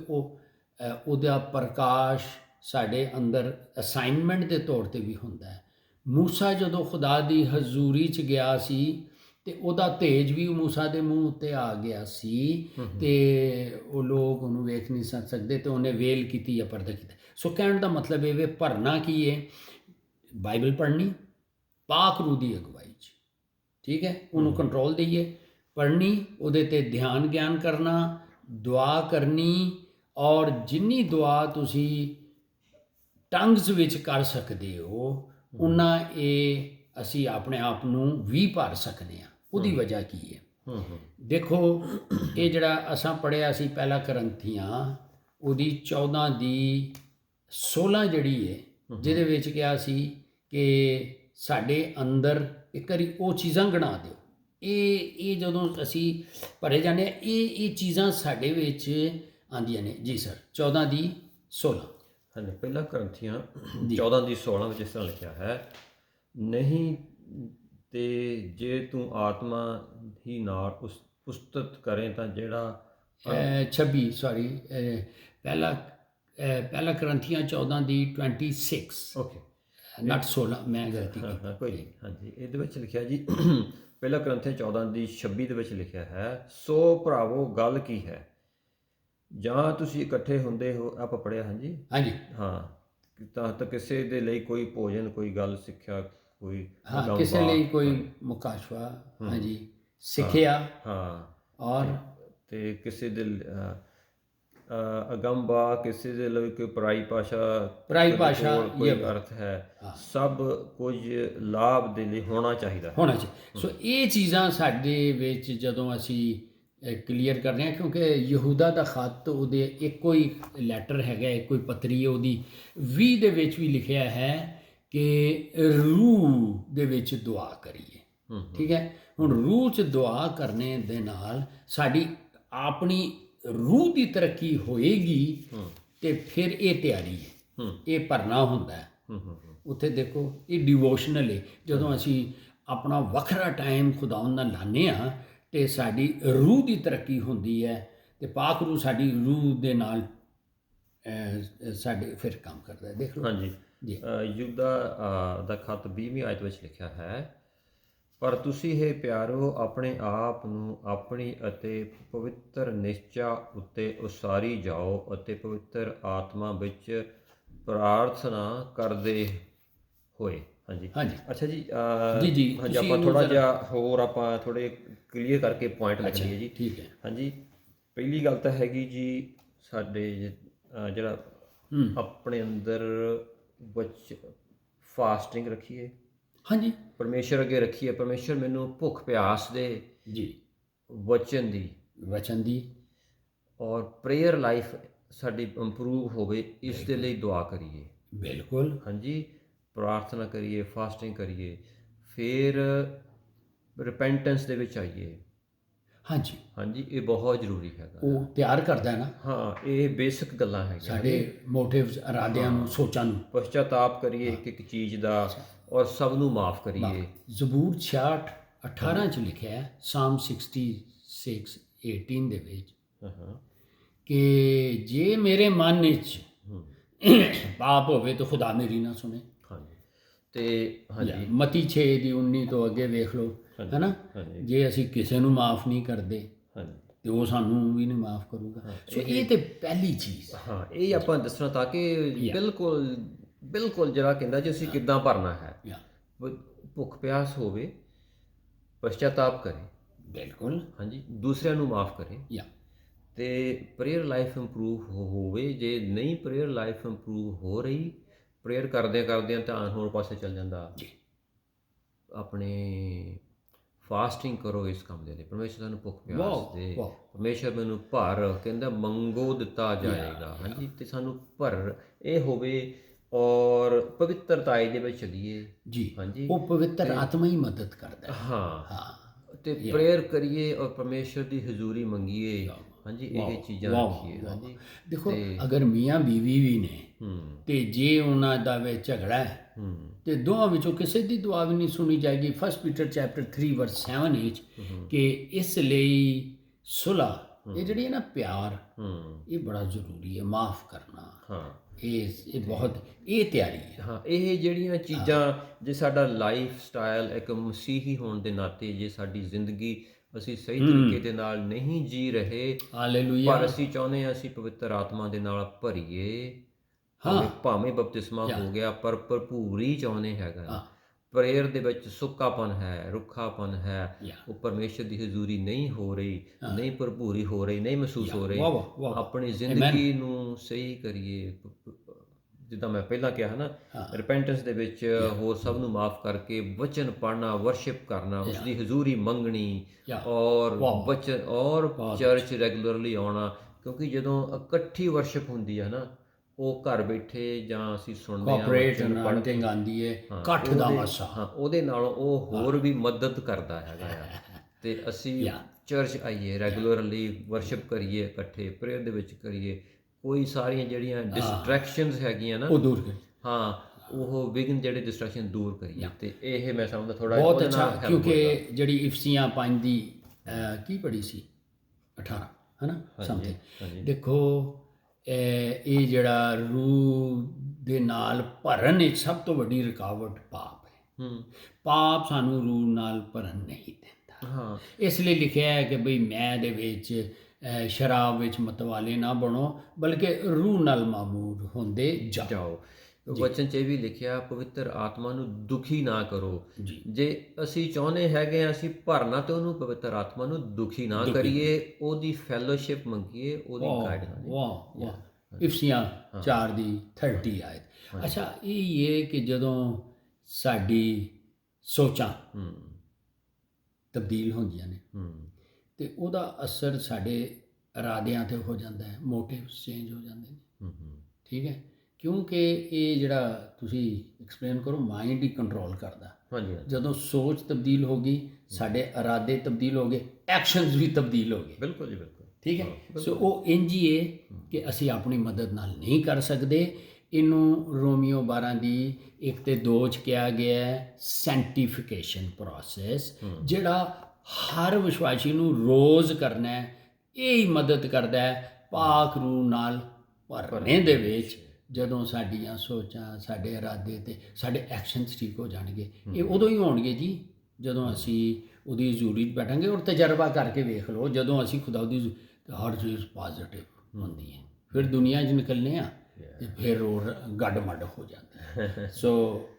ਉਹਦਾ ਪ੍ਰਕਾਸ਼ ਸਾਡੇ ਅੰਦਰ ਅਸਾਈਨਮੈਂਟ ਦੇ ਤੌਰ 'ਤੇ ਵੀ ਹੁੰਦਾ ਹੈ। ਮੂਸਾ ਜਦੋਂ ਖੁਦਾ ਦੀ ਹਜ਼ੂਰੀ 'ਚ ਗਿਆ ਸੀ ਤੇ ਉਹਦਾ ਤੇਜ ਵੀ ਮੂਸਾ ਦੇ ਮੂੰਹ ਉੱਤੇ ਆ ਗਿਆ ਸੀ, ਤੇ ਉਹ ਲੋਕ ਉਹਨੂੰ ਵੇਖ ਨਹੀਂ ਸਕਦੇ, ਤੇ ਉਹਨੇ ਵੇਲ ਕੀਤੀ ਜਾਂ ਪਰਦਾ ਕੀਤਾ। ਸੋ ਕਹਿਣ ਦਾ ਮਤਲਬ ਇਹ ਵੇ, ਭਰਨਾ ਕੀ ਹੈ? ਬਾਈਬਲ ਪੜ੍ਹਨੀ, ਪਾਕ ਰੂਹ ਦੀ ਅਗਵਾਈ 'ਚ, ਠੀਕ ਹੈ, ਉਹਨੂੰ ਕੰਟਰੋਲ ਦਈਏ, ਪੜ੍ਹਨੀ, ਉਹਦੇ 'ਤੇ ਧਿਆਨ ਗਿਆਨ ਕਰਨਾ, ਦੁਆ ਕਰਨੀ, ਔਰ ਜਿੰਨੀ ਦੁਆ ਤੁਸੀਂ ਟੰਗਸ ਵਿੱਚ ਕਰ ਸਕਦੇ ਹੋ ਉਨਾ ਇਹ ਅਸੀਂ ਆਪਣੇ ਆਪ ਨੂੰ ਵੀ ਭਰ ਸਕਦੇ ਹਾਂ। ਉਹਦੀ ਵਜ੍ਹਾ ਕੀ ਹੈ? ਦੇਖੋ, ਇਹ ਜਿਹੜਾ ਅਸਾਂ ਪੜ੍ਹਿਆ ਸੀ ਪਹਿਲਾ ਕਰੰਥੀਆਂ ਉਹਦੀ 14 ਦੀ 16 ਜਿਹੜੀ ਹੈ, ਜਿਹਦੇ ਵਿੱਚ ਕਿਹਾ ਸੀ ਕਿ ਸਾਡੇ ਅੰਦਰ ਇੱਕ ਵਾਰੀ ਉਹ ਚੀਜ਼ਾਂ ਗਿਣਾ ਦਿਓ। ਇਹ ਜਦੋਂ ਅਸੀਂ ਭਰੇ ਜਾਂਦੇ ਹਾਂ, ਇਹ ਚੀਜ਼ਾਂ ਸਾਡੇ ਵਿੱਚ ਆਉਂਦੀਆਂ ਨੇ। ਜੀ ਸਰ, 14 ਦੀ 16। ਹਾਂਜੀ, ਪਹਿਲਾ ਕਰੰਥੀਆਂ 14 ਦੀ 16 ਵਿੱਚ ਇਸ ਤਰ੍ਹਾਂ ਲਿਖਿਆ ਹੈ, ਨਹੀਂ ਤੇ ਜੇ ਤੂੰ ਆਤਮਾ ਹੀ ਨਾਲ ਉਸਤਤ ਕਰੇ ਤਾਂ ਜਿਹੜਾ 26 ਸੌਰੀ, ਪਹਿਲਾ ਕਰੰਥੀਆਂ 14 ਦੀ 26। ਓਕੇ, ਨਾਟ 16, ਮੈਂ ਗਲਤੀ ਕੀਤੀ। ਕੋਈ ਨਹੀਂ। ਹਾਂਜੀ, ਇਹਦੇ ਵਿੱਚ ਲਿਖਿਆ ਜੀ, ਪਹਿਲਾ ਕਰੰਥੀਆਂ 14 ਦੀ 26 ਦੇ ਵਿੱਚ ਲਿਖਿਆ ਹੈ, ਸੋ ਭਰਾਵੋ ਗੱਲ ਕੀ ਹੈ, ਜਾਂ ਤੁਸੀਂ ਇਕੱਠੇ ਹੁੰਦੇ ਹੋ, ਆਪਾਂ ਪੜ੍ਹਿਆ ਹਾਂਜੀ ਹਾਂਜੀ ਹਾਂ, ਤਾਂ ਕਿਸੇ ਦੇ ਲਈ ਕੋਈ ਭੋਜਨ, ਕੋਈ ਗੱਲ, ਸਿੱਖਿਆ, ਕੋਈ ਹਾਂ, ਕਿਸੇ ਲਈ ਕੋਈ ਮੁਕਾਸ਼ਵਾ, ਹਾਂਜੀ, ਸਿੱਖਿਆ, ਹਾਂ, ਔਰ ਤੇ ਕਿਸੇ ਦੇ ਅਗੰਬਾ, ਕਿਸੇ ਦੇ ਲਈ ਕੋਈ ਪਰਾਈ ਭਾਸ਼ਾ ਕੋਈ ਅਰਥ ਹੈ, ਸਭ ਕੁਝ ਲਾਭ ਦੇ ਲਈ ਹੋਣਾ ਚਾਹੀਦਾ। ਸੋ ਇਹ ਚੀਜ਼ਾਂ ਸਾਡੇ ਵਿੱਚ ਜਦੋਂ ਅਸੀਂ ਕਲੀਅਰ ਕਰਦੇ ਹਾਂ, ਕਿਉਂਕਿ ਯਹੂਦਾ ਦਾ ਖੱਤ, ਉਹਦੇ ਇੱਕੋ ਹੀ ਲੈਟਰ ਹੈਗਾ, ਇੱਕੋ ਹੀ ਪੱਤਰੀ ਹੈ ਉਹਦੀ, 20 ਦੇ ਵਿੱਚ ਵੀ ਲਿਖਿਆ ਹੈ ਕਿ ਰੂਹ ਦੇ ਵਿੱਚ ਦੁਆ ਕਰੀਏ। ਠੀਕ ਹੈ, ਹੁਣ ਰੂਹ 'ਚ ਦੁਆ ਕਰਨੇ ਦੇ ਨਾਲ ਸਾਡੀ ਆਪਣੀ ਰੂਹ ਦੀ ਤਰੱਕੀ ਹੋਏਗੀ, ਤੇ ਫਿਰ ਇਹ ਤਿਆਰੀ ਹੈ, ਇਹ ਭਰਨਾ ਹੁੰਦਾ ਹੈ। ਉੱਥੇ ਦੇਖੋ ਇਹ ਡਿਵੋਸ਼ਨਲ ਹੈ, ਜਦੋਂ ਅਸੀਂ ਆਪਣਾ ਵੱਖਰਾ ਟਾਈਮ ਖੁਦਾਵੰਦ ਨਾਲ ਲਾਉਂਦੇ ਹਾਂ ਤੇ ਸਾਡੀ ਰੂਹ ਦੀ ਤਰੱਕੀ ਹੁੰਦੀ ਹੈ, ਤੇ ਪਾਕ ਰੂਹ ਸਾਡੀ ਰੂਹ ਦੇ ਨਾਲ ਸਾਡੇ ਫਿਰ ਕੰਮ ਕਰਦਾ ਹੈ। ਦੇਖ ਲਓ ਹਾਂਜੀ ਜੀ, ਯਹੂਦਾ ਦਾ ਖੱਤ 20ਵੀਂ ਆਇਤ ਵਿੱਚ ਲਿਖਿਆ ਹੈ, ਪਰ ਤੁਸੀਂ ਇਹ ਪਿਆਰੋ ਆਪਣੇ ਆਪ ਨੂੰ ਆਪਣੀ ਅਤੇ ਪਵਿੱਤਰ ਨਿਸ਼ਚਾ ਉੱਤੇ ਉਸਾਰੀ ਜਾਓ ਅਤੇ ਪਵਿੱਤਰ ਆਤਮਾ ਵਿੱਚ ਪ੍ਰਾਰਥਨਾ ਕਰਦੇ ਹੋਏ। ਹਾਂਜੀ ਅੱਛਾ ਜੀ, ਹਾਂਜੀ, ਆਪਾਂ ਥੋੜਾ ਜਿਹਾ ਹੋਰ ਆਪਾਂ ਥੋੜੇ ਕਲੀਅਰ ਕਰਕੇ ਪੁਆਇੰਟ ਲਿਖ ਲਈਏ ਜੀ। ਠੀਕ ਹੈ, ਹਾਂਜੀ, ਪਹਿਲੀ ਗੱਲ ਤਾਂ ਹੈਗੀ ਜੀ, ਸਾਡੇ ਜਿਹੜਾ ਆਪਣੇ ਅੰਦਰ ਫਾਸਟਿੰਗ ਰੱਖੀਏ, ਹਾਂਜੀ, ਪਰਮੇਸ਼ਰ ਅੱਗੇ ਰੱਖੀਏ, ਪਰਮੇਸ਼ਰ ਮੈਨੂੰ ਭੁੱਖ ਪਿਆਸ ਦੇ ਜੀ, ਵਚਨ ਦੀ ਔਰ ਪ੍ਰੇਅਰ ਲਾਈਫ ਸਾਡੀ ਇੰਪਰੂਵ ਹੋਵੇ, ਇਸ ਦੇ ਲਈ ਦੁਆ ਕਰੀਏ। ਬਿਲਕੁਲ, ਹਾਂਜੀ, ਪ੍ਰਾਰਥਨਾ ਕਰੀਏ, ਫਾਸਟਿੰਗ ਕਰੀਏ, ਫਿਰ ਰਿਪੈਂਟੈਂਸ ਦੇ ਵਿੱਚ ਆਈਏ। ਹਾਂਜੀ, ਇਹ ਬਹੁਤ ਜ਼ਰੂਰੀ ਹੈਗਾ, ਉਹ ਤਿਆਰ ਕਰਦਾ ਨਾ। ਹਾਂ, ਇਹ ਬੇਸਿਕ ਗੱਲਾਂ ਹੈਗੀਆਂ ਸਾਡੇ ਮੋਟਿਵਸ, ਇਰਾਦਿਆਂ ਨੂੰ, ਸੋਚਾਂ ਨੂੰ। ਪਛਤਾਤਾਪ ਕਰੀਏ ਇੱਕ ਚੀਜ਼ ਦਾ, ਔਰ ਸਭ ਨੂੰ ਮਾਫ ਕਰੀਏ। ਜ਼ਬੂਰ 66:18 ਚ ਲਿਖਿਆ ਹੈ, ਸਾਮ 66:18 ਦੇ ਵਿੱਚ, ਕਿ ਜੇ ਮੇਰੇ ਮਨ ਵਿੱਚ ਪਾਪ ਹੋਵੇ ਤਾਂ ਖੁਦਾ ਮੇਰੀ ਨਾ ਸੁਣੇ। ਤੇ ਹਾਂਜੀ, ਮਤੀ 6:19 ਤੋਂ ਅੱਗੇ ਵੇਖ ਲਓ, ਹੈ ਨਾ, ਜੇ ਅਸੀਂ ਕਿਸੇ ਨੂੰ ਮਾਫ ਨਹੀਂ ਕਰਦੇ ਤੇ ਉਹ ਸਾਨੂੰ ਵੀ ਨਹੀਂ ਮਾਫ ਕਰੂਗਾ। ਸੋ ਇਹ ਤੇ ਪਹਿਲੀ ਚੀਜ਼, ਹਾਂ, ਇਹ ਆਪਾਂ ਦੱਸਣਾ ਤਾਂ ਕਿ ਬਿਲਕੁਲ ਜਿਹੜਾ ਕਹਿੰਦਾ ਜੀ ਅਸੀਂ ਕਿੱਦਾਂ ਭਰਨਾ ਹੈ। ਭੁੱਖ ਪਿਆਸ ਹੋਵੇ, ਪਛਤਾਤਾਪ ਕਰੇ, ਬਿਲਕੁਲ, ਹਾਂਜੀ, ਦੂਸਰਿਆਂ ਨੂੰ ਮਾਫ ਕਰੇ, ਤੇ ਪ੍ਰੇਅਰ ਲਾਈਫ ਇੰਪਰੂਵ ਹੋਵੇ। ਜੇ ਨਹੀਂ ਪ੍ਰੇਅਰ ਲਾਈਫ ਇੰਪਰੂਵ ਹੋ ਰਹੀ, ਪ੍ਰੇਅਰ ਕਰਦਿਆਂ ਧਿਆਨ ਹੋਰ ਪਾਸੇ ਚੱਲ ਜਾਂਦਾ, ਆਪਣੇ ਫਾਸਟਿੰਗ ਕਰੋ ਇਸ ਕੰਮ ਦੇ ਲਈ, ਪਰਮੇਸ਼ਰ ਤੁਹਾਨੂੰ ਭੁੱਖ ਪਿਆਸ ਦੇ, ਪਰਮੇਸ਼ਰ ਮੈਨੂੰ ਭਰ, ਕਹਿੰਦਾ ਮੰਗੋ ਦਿੱਤਾ ਜਾਏਗਾ। ਹਾਂਜੀ, ਤੇ ਸਾਨੂੰ ਭਰ ਇਹ ਹੋਵੇ, ਔਰ ਪਵਿੱਤਰਤਾ ਦੇ ਵਿੱਚ ਚੱਲੀਏ ਜੀ। ਹਾਂਜੀ, ਉਹ ਪਵਿੱਤਰ ਆਤਮਾ ਹੀ ਮਦਦ ਕਰਦਾ। ਹਾਂ, ਤੇ ਪ੍ਰੇਅਰ ਕਰੀਏ ਔਰ ਪਰਮੇਸ਼ਰ ਦੀ ਹਜ਼ੂਰੀ ਮੰਗੀਏ। ਹਾਂਜੀ, ਇਹ ਚੀਜ਼ਾਂ ਰੱਖੀਏ। ਹਾਂਜੀ, ਦੇਖੋ, ਅਗਰ ਮੀਆਂ ਬੀਵੀ ਵੀ ਨੇ ਤੇ ਜੇ ਉਹਨਾਂ ਦਾ ਵਿੱਚ ਝਗੜਾ ਹੈ ਤੇ ਦੋਵਾਂ ਵਿੱਚੋਂ ਕਿਸੇ ਦੀ ਦੁਆ ਵੀ ਨਹੀਂ ਸੁਣੀ ਜਾਏਗੀ। 1 ਪੀਟਰ ਚੈਪਟਰ 3:7 ਵਿੱਚ, ਕਿ ਇਸ ਲਈ ਸੁਲ੍ਹਾ, ਇਹ ਜਿਹੜੀ ਹੈ ਨਾ, ਪਿਆਰ, ਇਹ ਬੜਾ ਜ਼ਰੂਰੀ ਹੈ, ਮਾਫ ਕਰਨਾ, ਇਹ ਬਹੁਤ, ਇਹ ਤਿਆਰੀ ਹੈ। ਹਾਂ, ਇਹ ਜਿਹੜੀਆਂ ਚੀਜ਼ਾਂ, ਜੇ ਸਾਡਾ ਲਾਈਫ ਸਟਾਈਲ ਇੱਕ ਮਸੀਹੀ ਹੋਣ ਦੇ ਨਾਤੇ, ਜੇ ਸਾਡੀ ਜ਼ਿੰਦਗੀ ਅਸੀਂ ਸਹੀ ਤਰੀਕੇ ਦੇ ਨਾਲ ਨਹੀਂ ਜੀ ਰਹੇ, ਹਾਲੇਲੂਇਆ, ਪਰ ਅਸੀਂ ਚਾਹੁੰਦੇ ਹਾਂ ਅਸੀਂ ਪਵਿੱਤਰ ਆਤਮਾ ਦੇ ਨਾਲ ਭਰੀਏ, ਭਾਵੇਂ ਬਪਤਿਸਮਾ ਹੋ ਗਿਆ, ਪਰ ਭਰਪੂਰ ਹੀ ਚਾਹੁੰਦੇ ਹੈਗਾ। ਪ੍ਰੇਅਰ ਦੇ ਵਿੱਚ ਸੁੱਕਾਪਨ ਹੈ, ਰੁੱਖਾਪਨ ਹੈ, ਉਹ ਪਰਮੇਸ਼ਰ ਦੀ ਹਜ਼ੂਰੀ ਨਹੀਂ ਹੋ ਰਹੀ, ਨਹੀਂ ਭਰਪੂਰੀ ਹੋ ਰਹੀ, ਨਹੀਂ ਮਹਿਸੂਸ ਹੋ ਰਹੀ। ਆਪਣੀ ਜ਼ਿੰਦਗੀ ਨੂੰ ਸਹੀ ਕਰੀਏ, ਜਿੱਦਾਂ ਮੈਂ ਪਹਿਲਾਂ ਕਿਹਾ ਨਾ, ਰਿਪੈਂਟੈਂਸ ਦੇ ਵਿੱਚ ਹੋਰ ਸਭ ਨੂੰ ਮਾਫ ਕਰਕੇ ਵਚਨ ਪੜ੍ਹਨਾ, ਵਰਸ਼ਿਪ ਕਰਨਾ, ਉਸ ਦੀ ਹਜ਼ੂਰੀ ਮੰਗਣੀ, ਔਰ ਵਚਨ ਔਰ ਚਰਚ ਰੈਗੂਲਰਲੀ ਆਉਣਾ। ਕਿਉਂਕਿ ਜਦੋਂ ਇਕੱਠੀ ਵਰਸ਼ਿਪ ਹੁੰਦੀ ਹੈ ਨਾ, ਉਹ ਘਰ ਬੈਠੇ ਜਾਂ ਅਸੀਂ ਸੁਣਦੇ ਹਾਂ, ਪੜ੍ਹਨ ਆਉਂਦੀ ਹੈ, ਇਕੱਠ ਦਾ ਮਸਾ, ਉਹਦੇ ਨਾਲੋਂ ਉਹ ਹੋਰ ਵੀ ਮਦਦ ਕਰਦਾ ਹੈਗਾ ਆ। ਤੇ ਅਸੀਂ ਚਰਚ ਆਈਏ, ਰੈਗੂਲਰਲੀ ਵਰਸ਼ਿਪ ਕਰੀਏ, ਇਕੱਠੇ ਪ੍ਰੇਅਰ ਦੇ ਵਿੱਚ ਕਰੀਏ, ਕੋਈ ਸਾਰੀਆਂ ਜਿਹੜੀਆਂ ਡਿਸਟਰੈਕਸ਼ਨਸ ਹੈਗੀਆਂ ਨਾ, ਉਹ ਦੂਰ ਕਰੀਏ। ਹਾਂ, ਉਹ ਵਿਘਨ ਜਿਹੜੇ ਡਿਸਟਰੈਕਸ਼ਨ ਦੂਰ ਕਰੀਏ। ਤੇ ਇਹ ਮੈਂ ਸਮਝਦਾ ਥੋੜਾ ਬਹੁਤ ਅੱਛਾ, ਕਿਉਂਕਿ ਜਿਹੜੀ ਇਫਸੀਆਂ 5 ਦੀ ਕੀ ਪੜ੍ਹੀ ਸੀ, 18, ਹੈ ਨਾ, ਸਮਥਿੰਗ। ਦੇਖੋ, ਇਹ ਜਿਹੜਾ ਰੂਹ ਦੇ ਨਾਲ ਭਰਨ ਵਿੱਚ ਸਭ ਤੋਂ ਵੱਡੀ ਰੁਕਾਵਟ ਪਾਪ ਹੈ। ਪਾਪ ਸਾਨੂੰ ਰੂਹ ਨਾਲ ਭਰਨ ਨਹੀਂ ਦਿੰਦਾ। ਹਾਂ, ਇਸ ਲਈ ਲਿਖਿਆ ਹੈ ਕਿ ਬਈ ਮੈਂ ਦੇ ਵਿੱਚ ਸ਼ਰਾਬ ਵਿੱਚ ਮਤਵਾਲੇ ਨਾ ਬਣੋ, ਬਲਕਿ ਰੂਹ ਨਾਲ ਮਾਮੂਰ ਹੁੰਦੇ ਜਾਓ। ਵਚਨ 'ਚ ਇਹ ਵੀ ਲਿਖਿਆ, ਪਵਿੱਤਰ ਆਤਮਾ ਨੂੰ ਦੁਖੀ ਨਾ ਕਰੋ। ਜੇ ਅਸੀਂ ਚਾਹੁੰਦੇ ਹੈਗੇ ਆ ਅਸੀਂ ਭਰਨਾ, ਤੇ ਉਹਨੂੰ ਪਵਿੱਤਰ ਆਤਮਾ ਨੂੰ ਦੁਖੀ ਨਾ ਕਰੀਏ, ਉਹਦੀ ਫੈਲੋਸ਼ਿਪ ਮੰਗੀਏ, ਉਹਦੀ ਗਾਈਡੈਂਸ। ਵਾਹ ਵਾਹ। ਇਫਸੀਆਂ 4:30 ਆਇਤ। ਅੱਛਾ, ਇਹ ਕਿ ਜਦੋਂ ਸਾਡੀ ਸੋਚਾਂ ਤਬਦੀਲ ਹੁੰਦੀਆਂ ਨੇ ਤੇ ਉਹਦਾ ਅਸਰ ਸਾਡੇ ਇਰਾਦਿਆਂ ਤੇ ਹੋ ਜਾਂਦਾ ਹੈ, ਮੋਟਿਵਸ ਚੇਂਜ ਹੋ ਜਾਂਦੇ ਨੇ। ਠੀਕ ਹੈ, ਕਿਉਂਕਿ ਇਹ ਜਿਹੜਾ ਤੁਸੀਂ ਐਕਸਪਲੇਨ ਕਰੋ, ਮਾਈਂਡ ਹੀ ਕੰਟਰੋਲ ਕਰਦਾ। ਜਦੋਂ ਸੋਚ ਤਬਦੀਲ ਹੋ ਗਈ, ਸਾਡੇ ਇਰਾਦੇ ਤਬਦੀਲ ਹੋ ਗਏ, ਐਕਸ਼ਨਸ ਵੀ ਤਬਦੀਲ ਹੋ ਗਏ। ਬਿਲਕੁਲ ਜੀ, ਬਿਲਕੁਲ। ਠੀਕ ਹੈ, ਸੋ ਉਹ ਇੰਝ ਹੀ ਹੈ ਕਿ ਅਸੀਂ ਆਪਣੀ ਮਦਦ ਨਾਲ ਨਹੀਂ ਕਰ ਸਕਦੇ। ਇਹਨੂੰ ਰੋਮੀਓ 12:1-2 'ਚ ਕਿਹਾ ਗਿਆ ਹੈ ਸੈਂਟੀਫਿਕੇਸ਼ਨ ਪ੍ਰੋਸੈਸ, ਜਿਹੜਾ ਹਰ ਵਿਸ਼ਵਾਸੀ ਨੂੰ ਰੋਜ਼ ਕਰਨਾ ਹੈ। ਇਹ ਹੀ ਮਦਦ ਕਰਦਾ ਹੈ ਪਾਕ ਰੂਹ ਨਾਲ ਭਰਨੇ ਦੇ ਵਿੱਚ। ਜਦੋਂ ਸਾਡੀਆਂ ਸੋਚਾਂ, ਸਾਡੇ ਇਰਾਦੇ ਤੇ ਸਾਡੇ ਐਕਸ਼ਨਸ ਠੀਕ ਹੋ ਜਾਣਗੇ। ਇਹ ਉਦੋਂ ਹੀ ਹੋਣਗੇ ਜੀ ਜਦੋਂ ਅਸੀਂ ਉਹਦੀ ਹਜ਼ੂਰੀ 'ਚ ਬੈਠਾਂਗੇ। ਔਰ ਤਜਰਬਾ ਕਰਕੇ ਵੇਖ ਲਓ, ਜਦੋਂ ਅਸੀਂ ਖੁਦਾ ਦੀ ਹਰ ਚੀਜ਼ ਪੋਜ਼ਿਟਿਵ ਹੁੰਦੀ ਹੈ, ਫਿਰ ਦੁਨੀਆ 'ਚ ਨਿਕਲਨੇ ਆ ਤੇ ਫਿਰ ਉਹ ਗੱਡ-ਮੱਡ ਹੋ ਜਾਂਦਾ ਹੈ। ਸੋ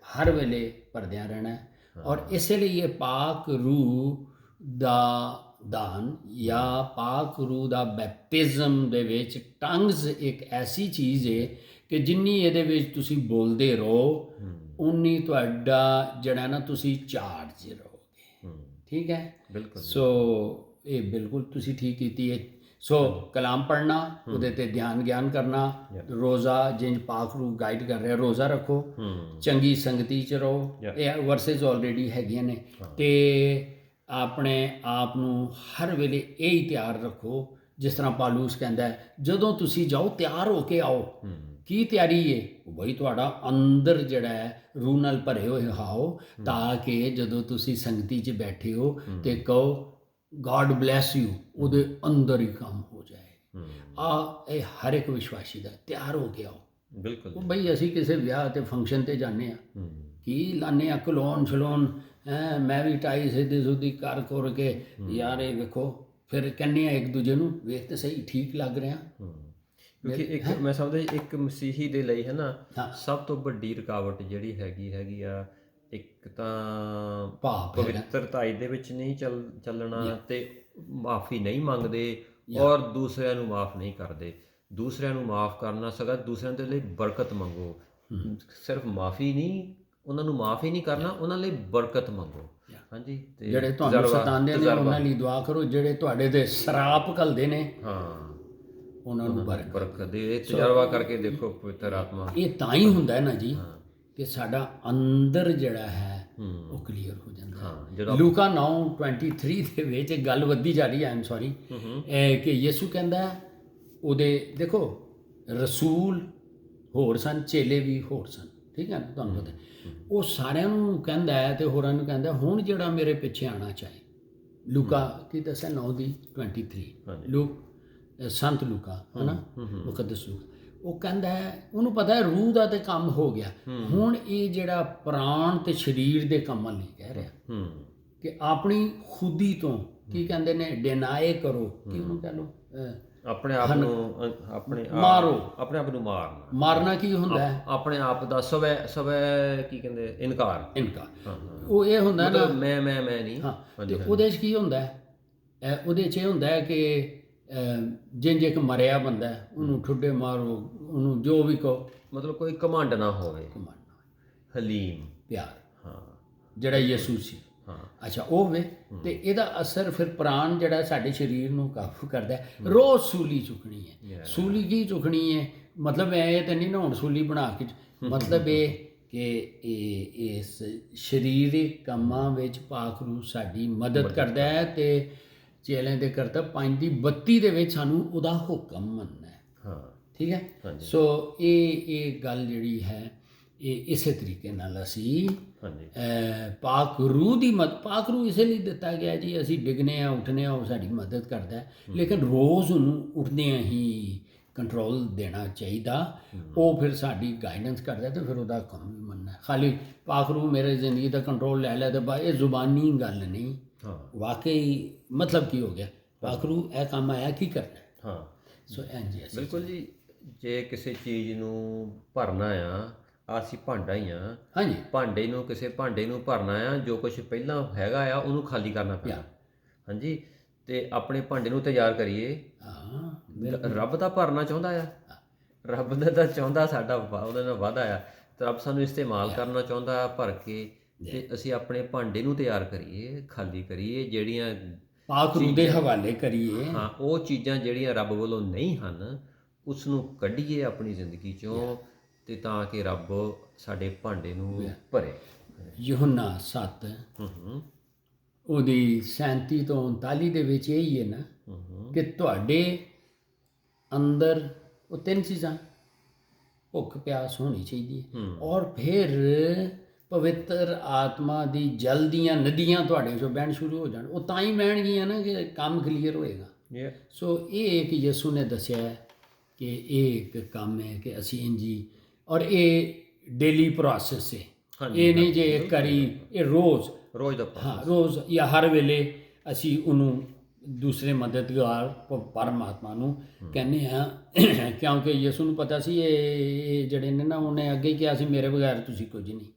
ਹਰ ਵੇਲੇ ਭਰਦਿਆਂ ਰਹਿਣਾ। ਔਰ ਇਸੇ ਲਈ ਇਹ ਪਾਕ ਰੂਹ ਦਾ ਦਾਨ ਜਾਂ ਪਾਕ ਰੂਹ ਦਾ ਬੈਪਟਿਜ਼ਮ ਦੇ ਵਿੱਚ ਟੰਗਸ ਇੱਕ ਐਸੀ ਚੀਜ਼ ਹੈ ਕਿ ਜਿੰਨੀ ਇਹਦੇ ਵਿੱਚ ਤੁਸੀਂ ਬੋਲਦੇ ਰਹੋ, ਉਨੀ ਤੁਹਾਡਾ ਜਿਹੜਾ ਨਾ ਤੁਸੀਂ ਚਾਰਜ ਰਹੋਗੇ। ਠੀਕ ਹੈ, ਬਿਲਕੁਲ। ਸੋ ਇਹ ਬਿਲਕੁਲ ਤੁਸੀਂ ਠੀਕ ਕੀਤੀ ਹੈ। ਸੋ ਕਲਾਮ ਪੜ੍ਹਨਾ, ਉਹਦੇ ਤੇ ਧਿਆਨ ਗਿਆਨ ਕਰਨਾ, ਰੋਜ਼ਾ ਜਿੰਜ ਪਾਕ ਰੂਹ ਗਾਈਡ ਕਰ ਰਿਹਾ, ਰੋਜ਼ਾ ਰੱਖੋ, ਚੰਗੀ ਸੰਗਤੀ 'ਚ ਰਹੋ। ਇਹ ਵਰਸਿਸ ਆਲਰੇਡੀ ਹੈਗੀਆਂ ਨੇ। ਤੇ ਆਪਣੇ ਆਪ ਨੂੰ ਹਰ ਵੇਲੇ ਇਹ ਹੀ ਤਿਆਰ ਰੱਖੋ, ਜਿਸ ਤਰ੍ਹਾਂ ਪਾਲੂਸ ਕਹਿੰਦਾ ਹੈ, ਜਦੋਂ ਤੁਸੀਂ ਜਾਓ ਤਿਆਰ ਹੋ ਕੇ ਆਓ। ਕੀ ਤਿਆਰੀ ਹੈ? ਬਈ ਤੁਹਾਡਾ ਅੰਦਰ ਜਿਹੜਾ ਹੈ ਰੂਹ ਨਾਲ ਭਰੇ ਹੋਏ ਹਾਓ, ਤਾਂ ਕਿ ਜਦੋਂ ਤੁਸੀਂ ਸੰਗਤੀ 'ਚ ਬੈਠੇ ਹੋ ਤੇ ਕਹੋ ਗॉड ਬਲੈਸ ਯੂ, ਉਹਦੇ ਅੰਦਰ ਹੀ ਕੰਮ ਹੋ ਜਾਏ। ਇਹ ਹਰ ਇੱਕ ਵਿਸ਼ਵਾਸੀ ਦਾ ਤਿਆਰ ਹੋ ਕੇ ਆਓ। ਬਿਲਕੁਲ। ਬਈ ਅਸੀਂ ਕਿਸੇ ਵਿਆਹ ਤੇ ਫੰਕਸ਼ਨ ਤੇ ਜਾਂਦੇ ਆ, ਕੀ ਲਾਨੇ ਆ ਕਲੋਨ ਸ਼ਲੋਨ, ਮੈਂ ਵੀ ਟਾਈ ਸਿੱਧੀ ਸੁੱਧੀ ਕਰ ਕੇ ਯਾਰ ਇਹ ਵੇਖੋ, ਫਿਰ ਕਹਿੰਦੇ ਆ ਇੱਕ ਦੂਜੇ ਨੂੰ, ਵੇਖ ਤੇ ਸਹੀ ਠੀਕ ਲੱਗ ਰਿਹਾ। ਕਿਉਂਕਿ ਇੱਕ ਮੈਂ ਸਮਝਦਾ ਇੱਕ ਮਸੀਹੀ ਦੇ ਲਈ ਹੈ ਨਾ, ਸਭ ਤੋਂ ਵੱਡੀ ਰੁਕਾਵਟ ਜਿਹੜੀ ਹੈਗੀ ਆ, ਇੱਕ ਤਾਂ ਪਵਿੱਤਰਤਾ ਦੇ ਵਿੱਚ ਨਹੀਂ ਚੱਲਣਾ, ਤੇ ਮਾਫੀ ਨਹੀਂ ਮੰਗਦੇ, ਔਰ ਦੂਸਰਿਆਂ ਨੂੰ ਮਾਫ ਨਹੀਂ ਕਰਦੇ। ਦੂਸਰਿਆਂ ਨੂੰ ਮਾਫ ਕਰਨਾ ਸਗਾ, ਦੂਸਰਿਆਂ ਦੇ ਲਈ ਬਰਕਤ ਮੰਗੋ। ਸਿਰਫ ਮਾਫੀ ਨਹੀਂ, ਉਹਨਾਂ ਨੂੰ ਮਾਫ ਹੀ ਨਹੀਂ ਕਰਨਾ, ਉਹਨਾਂ ਲਈ ਬਰਕਤ ਮੰਗੋ। ਹਾਂਜੀ, ਤੇ ਜਿਹੜੇ ਤੁਹਾਨੂੰ ਸਤਾਉਂਦੇ ਨੇ ਉਹਨਾਂ ਲਈ ਦੁਆ ਕਰੋ, ਜਿਹੜੇ ਤੁਹਾਡੇ ਤੇ ਸਰਾਪ ਘੱਲਦੇ ਨੇ ਉਹਨਾਂ ਨੂੰ ਬਰਕਤ ਦੇ। ਤਜਰਬਾ ਕਰਕੇ ਦੇਖੋ ਪਵਿੱਤਰ ਆਤਮਾ। ਇਹ ਤਾਂ ਹੀ ਹੁੰਦਾ ਹੈ ਨਾ ਜੀ ਕਿ ਸਾਡਾ ਅੰਦਰ ਜਿਹੜਾ ਹੈ ਉਹ ਕਲੀਅਰ ਹੋ ਜਾਂਦਾ ਹੈ। ਲੂਕਾ 9:23 ਦੇ ਵਿੱਚ ਗੱਲ ਵੱਧਦੀ ਜਾ ਰਹੀ ਹੈ, ਆਮ ਸੌਰੀ, ਕਿ ਯਿਸੂ ਕਹਿੰਦਾ, ਉਹਦੇ ਦੇਖੋ ਰਸੂਲ ਹੋਰ ਸਨ, ਚੇਲੇ ਵੀ ਹੋਰ ਸਨ। ਠੀਕ ਹੈ ਨਾ, ਤੁਹਾਨੂੰ ਪਤਾ। ਉਹ ਸਾਰਿਆਂ ਨੂੰ ਕਹਿੰਦਾ ਹੈ ਤੇ ਹੋਰਾਂ ਨੂੰ ਕਹਿੰਦਾ, ਹੁਣ ਜਿਹੜਾ ਮੇਰੇ ਪਿੱਛੇ ਆਉਣਾ ਚਾਹੇ। ਲੂਕਾ ਕੀ ਦੱਸਿਆ 9:23, ਸੰਤ ਲੂਕਾ ਹੈ ਨਾ, ਮੁਕੱਦਸ ਲੂਕਾ। ਉਹ ਕਹਿੰਦਾ ਹੈ, ਉਹਨੂੰ ਪਤਾ ਹੈ ਰੂਹ ਦਾ ਤੇ ਕੰਮ ਹੋ ਗਿਆ, ਹੁਣ ਇਹ ਜਿਹੜਾ ਪ੍ਰਾਣ ਤੇ ਸਰੀਰ ਦੇ ਕੰਮਾਂ ਲਈ ਕਹਿ ਰਿਹਾ ਕਿ ਆਪਣੀ ਖੁਦੀ ਤੋਂ, ਕੀ ਕਹਿੰਦੇ ਨੇ, ਡਿਨਾਈ ਕਰੋ, ਕੀ ਉਹਨੂੰ ਕਹਿ ਲਓ, ਆਪਣੇ ਆਪ ਨੂੰ ਮਾਰੋ। ਆਪਣੇ ਆਪ ਨੂੰ ਮਾਰਨਾ ਕੀ ਹੁੰਦਾ ਹੈ? ਆਪਣੇ ਆਪ ਦਾ ਸਵੈ ਕੀ ਕਹਿੰਦੇ, ਇਨਕਾਰ। ਉਹ ਇਹ ਹੁੰਦਾ ਨਾ, ਮੈਂ ਨਹੀਂ। ਤੇ ਉਹਦੇ 'ਚ ਕੀ ਹੁੰਦਾ ਹੈ? ਉਹਦੇ 'ਚ ਇਹ ਹੁੰਦਾ ਹੈ ਕਿ ਜਿੰਜ ਇੱਕ ਮਰਿਆ ਬੰਦਾ, ਉਹਨੂੰ ਠੁੱਡੇ ਮਾਰੋ, ਉਹਨੂੰ ਜੋ ਵੀ ਕਹੋ, ਮਤਲਬ ਕੋਈ ਘਮੰਡ ਨਾ ਹੋਵੇ, ਹਲੀਮ ਪਿਆਰ, ਜਿਹੜਾ ਯਿਸੂ ਸੀ। ਅੱਛਾ, ਉਹ ਹੋਵੇ ਤੇ ਇਹਦਾ ਅਸਰ ਫਿਰ ਪ੍ਰਾਣ ਜਿਹੜਾ ਸਾਡੇ ਸਰੀਰ ਨੂੰ ਕਾਬੂ ਕਰਦਾ ਹੈ। ਰੋਜ਼ ਸੂਲੀ ਚੁੱਕਣੀ ਹੈ। ਸੂਲੀ ਕੀ ਚੁੱਕਣੀ ਹੈ? ਮਤਲਬ ਇਹ ਤਾਂ ਨਹੀਂ ਨਾ ਹੁਣ ਸੂਲੀ ਬਣਾ ਕੇ, ਮਤਲਬ ਇਹ ਕਿ ਇਸ ਸਰੀਰਿਕ ਕੰਮਾਂ ਵਿੱਚ ਪਾਕ ਰੂਹ ਸਾਡੀ ਮਦਦ ਕਰਦਾ ਹੈ। ਤੇ ਚੇਲਿਆਂ ਦੇ ਕਰਤੱਵ 5:32 ਦੇ ਵਿੱਚ ਸਾਨੂੰ ਉਹਦਾ ਹੁਕਮ ਮੰਨਣਾ ਹੈ। ਠੀਕ ਹੈ। ਸੋ ਇਹ ਗੱਲ ਜਿਹੜੀ ਹੈ, ਇਹ ਇਸੇ ਤਰੀਕੇ ਨਾਲ ਅਸੀਂ ਪਾਕ ਰੂਹ ਦੀ ਪਾਕ ਰੂਹ ਇਸੇ ਲਈ ਦਿੱਤਾ ਗਿਆ ਜੀ, ਅਸੀਂ ਡਿੱਗਨੇ ਆ ਉੱਠਨੇ ਆ, ਉਹ ਸਾਡੀ ਮਦਦ ਕਰਦਾ ਹੈ। ਲੇਕਿਨ ਰੋਜ਼ ਉਹਨੂੰ ਉੱਠਦਿਆਂ ਹੀ ਕੰਟਰੋਲ ਦੇਣਾ ਚਾਹੀਦਾ। ਉਹ ਫਿਰ ਸਾਡੀ ਗਾਈਡੈਂਸ ਕਰਦਾ ਤੇ ਫਿਰ ਉਹਦਾ ਕੰਮ ਵੀ ਮੰਨਣਾ। ਖਾਲੀ ਪਾਕ ਰੂਹ ਮੇਰੇ ਜ਼ਿੰਦਗੀ ਦਾ ਕੰਟਰੋਲ ਲੈ ਲਿਆ ਤੇ ਬਾ ਇਹ ਜ਼ੁਬਾਨੀ ਗੱਲ ਨਹੀਂ। ਹਾਂ ਵਾਕਈ ਮਤਲਬ ਕੀ ਹੋ ਗਿਆ, ਪਾਕ ਰੂਹ ਇਹ ਕੰਮ ਆਇਆ ਕੀ ਕਰਨਾ। ਹਾਂ ਸੋ ਇੰਝ ਅਸੀਂ ਬਿਲਕੁਲ ਜੀ। ਜੇ ਕਿਸੇ ਚੀਜ਼ ਨੂੰ ਭਰਨਾ ਆ, ਅਸੀਂ ਭਾਂਡਾ ਹੀ ਆ, ਹਾਂਜੀ ਭਾਂਡੇ ਨੂੰ ਕਿਸੇ ਭਾਂਡੇ ਨੂੰ ਭਰਨਾ ਆ, ਜੋ ਕੁਝ ਪਹਿਲਾਂ ਹੈਗਾ ਆ ਉਹਨੂੰ ਖਾਲੀ ਕਰਨਾ ਪੈਣਾ। ਹਾਂਜੀ, ਤੇ ਆਪਣੇ ਭਾਂਡੇ ਨੂੰ ਤਿਆਰ ਕਰੀਏ। ਹਾਂ ਰੱਬ ਤਾਂ ਭਰਨਾ ਚਾਹੁੰਦਾ ਆ, ਰੱਬ ਦਾ ਤਾਂ ਚਾਹੁੰਦਾ ਸਾਡਾ ਉਹਦੇ ਨਾਲ ਵਾਅਦਾ ਆ, ਤੇ ਰੱਬ ਸਾਨੂੰ ਇਸਤੇਮਾਲ ਕਰਨਾ ਚਾਹੁੰਦਾ ਆ ਭਰ ਕੇ। ਤੇ ਅਸੀਂ ਆਪਣੇ ਭਾਂਡੇ ਨੂੰ ਤਿਆਰ ਕਰੀਏ, ਖਾਲੀ ਕਰੀਏ, ਜਿਹੜੀਆਂ ਪਾਕ ਰੂਹ ਦੇ ਹਵਾਲੇ ਕਰੀਏ। ਹਾਂ ਉਹ ਚੀਜ਼ਾਂ ਜਿਹੜੀਆਂ ਰੱਬ ਵੱਲੋਂ ਨਹੀਂ ਹਨ ਉਸ ਨੂੰ ਕੱਢੀਏ ਆਪਣੀ ਜ਼ਿੰਦਗੀ ਚੋਂ, ਤੇ ਤਾਂ ਕਿ ਰੱਬ ਸਾਡੇ ਭਾਂਡੇ ਨੂੰ ਭਰੇ। ਯਹੋਨਾ 7 ਉਹਦੀ 37 ਤੋਂ 39 ਦੇ ਵਿੱਚ ਇਹ ਹੀ ਹੈ ਨਾ ਕਿ ਤੁਹਾਡੇ ਅੰਦਰ ਉਹ ਤਿੰਨ ਚੀਜ਼ਾਂ ਭੁੱਖ ਪਿਆਸ ਹੋਣੀ ਚਾਹੀਦੀ ਹੈ, ਔਰ ਫਿਰ ਪਵਿੱਤਰ ਆਤਮਾ ਦੀ ਜਲ ਦੀਆਂ ਨਦੀਆਂ ਤੁਹਾਡੇ ਚੋਂ ਬਹਿਣ ਸ਼ੁਰੂ ਹੋ ਜਾਣ। ਉਹ ਤਾਂ ਹੀ ਬਹਿਣਗੀਆਂ ਨਾ ਕਿ ਕੰਮ ਕਲੀਅਰ ਹੋਏਗਾ। ਸੋ ਇਹ ਇੱਕ ਯਿਸੂ ਨੇ ਦੱਸਿਆ ਹੈ ਕਿ ਇਹ ਇੱਕ ਕੰਮ ਹੈ ਕਿ ਅਸੀਂ ਇੰਜੀ, ਔਰ ਇਹ ਡੇਲੀ ਪ੍ਰੋਸੈਸ ਹੈ। ਇਹ ਨਹੀਂ ਜੇ ਇੱਕ ਵਾਰੀ, ਇਹ ਰੋਜ਼ ਦਾ ਹਾਂ ਰੋਜ਼ ਜਾਂ ਹਰ ਵੇਲੇ ਅਸੀਂ ਉਹਨੂੰ ਦੂਸਰੇ ਮਦਦਗਾਰ ਪਰਮਾਤਮਾ ਨੂੰ ਕਹਿੰਦੇ ਹਾਂ। ਕਿਉਂਕਿ ਯਿਸੂ ਨੂੰ ਪਤਾ ਸੀ ਇਹ ਜਿਹੜੇ ਨੇ ਨਾ, ਉਹਨੇ ਅੱਗੇ ਕਿਹਾ ਸੀ ਮੇਰੇ ਬਗੈਰ ਤੁਸੀਂ ਕੁਝ ਨਹੀਂ।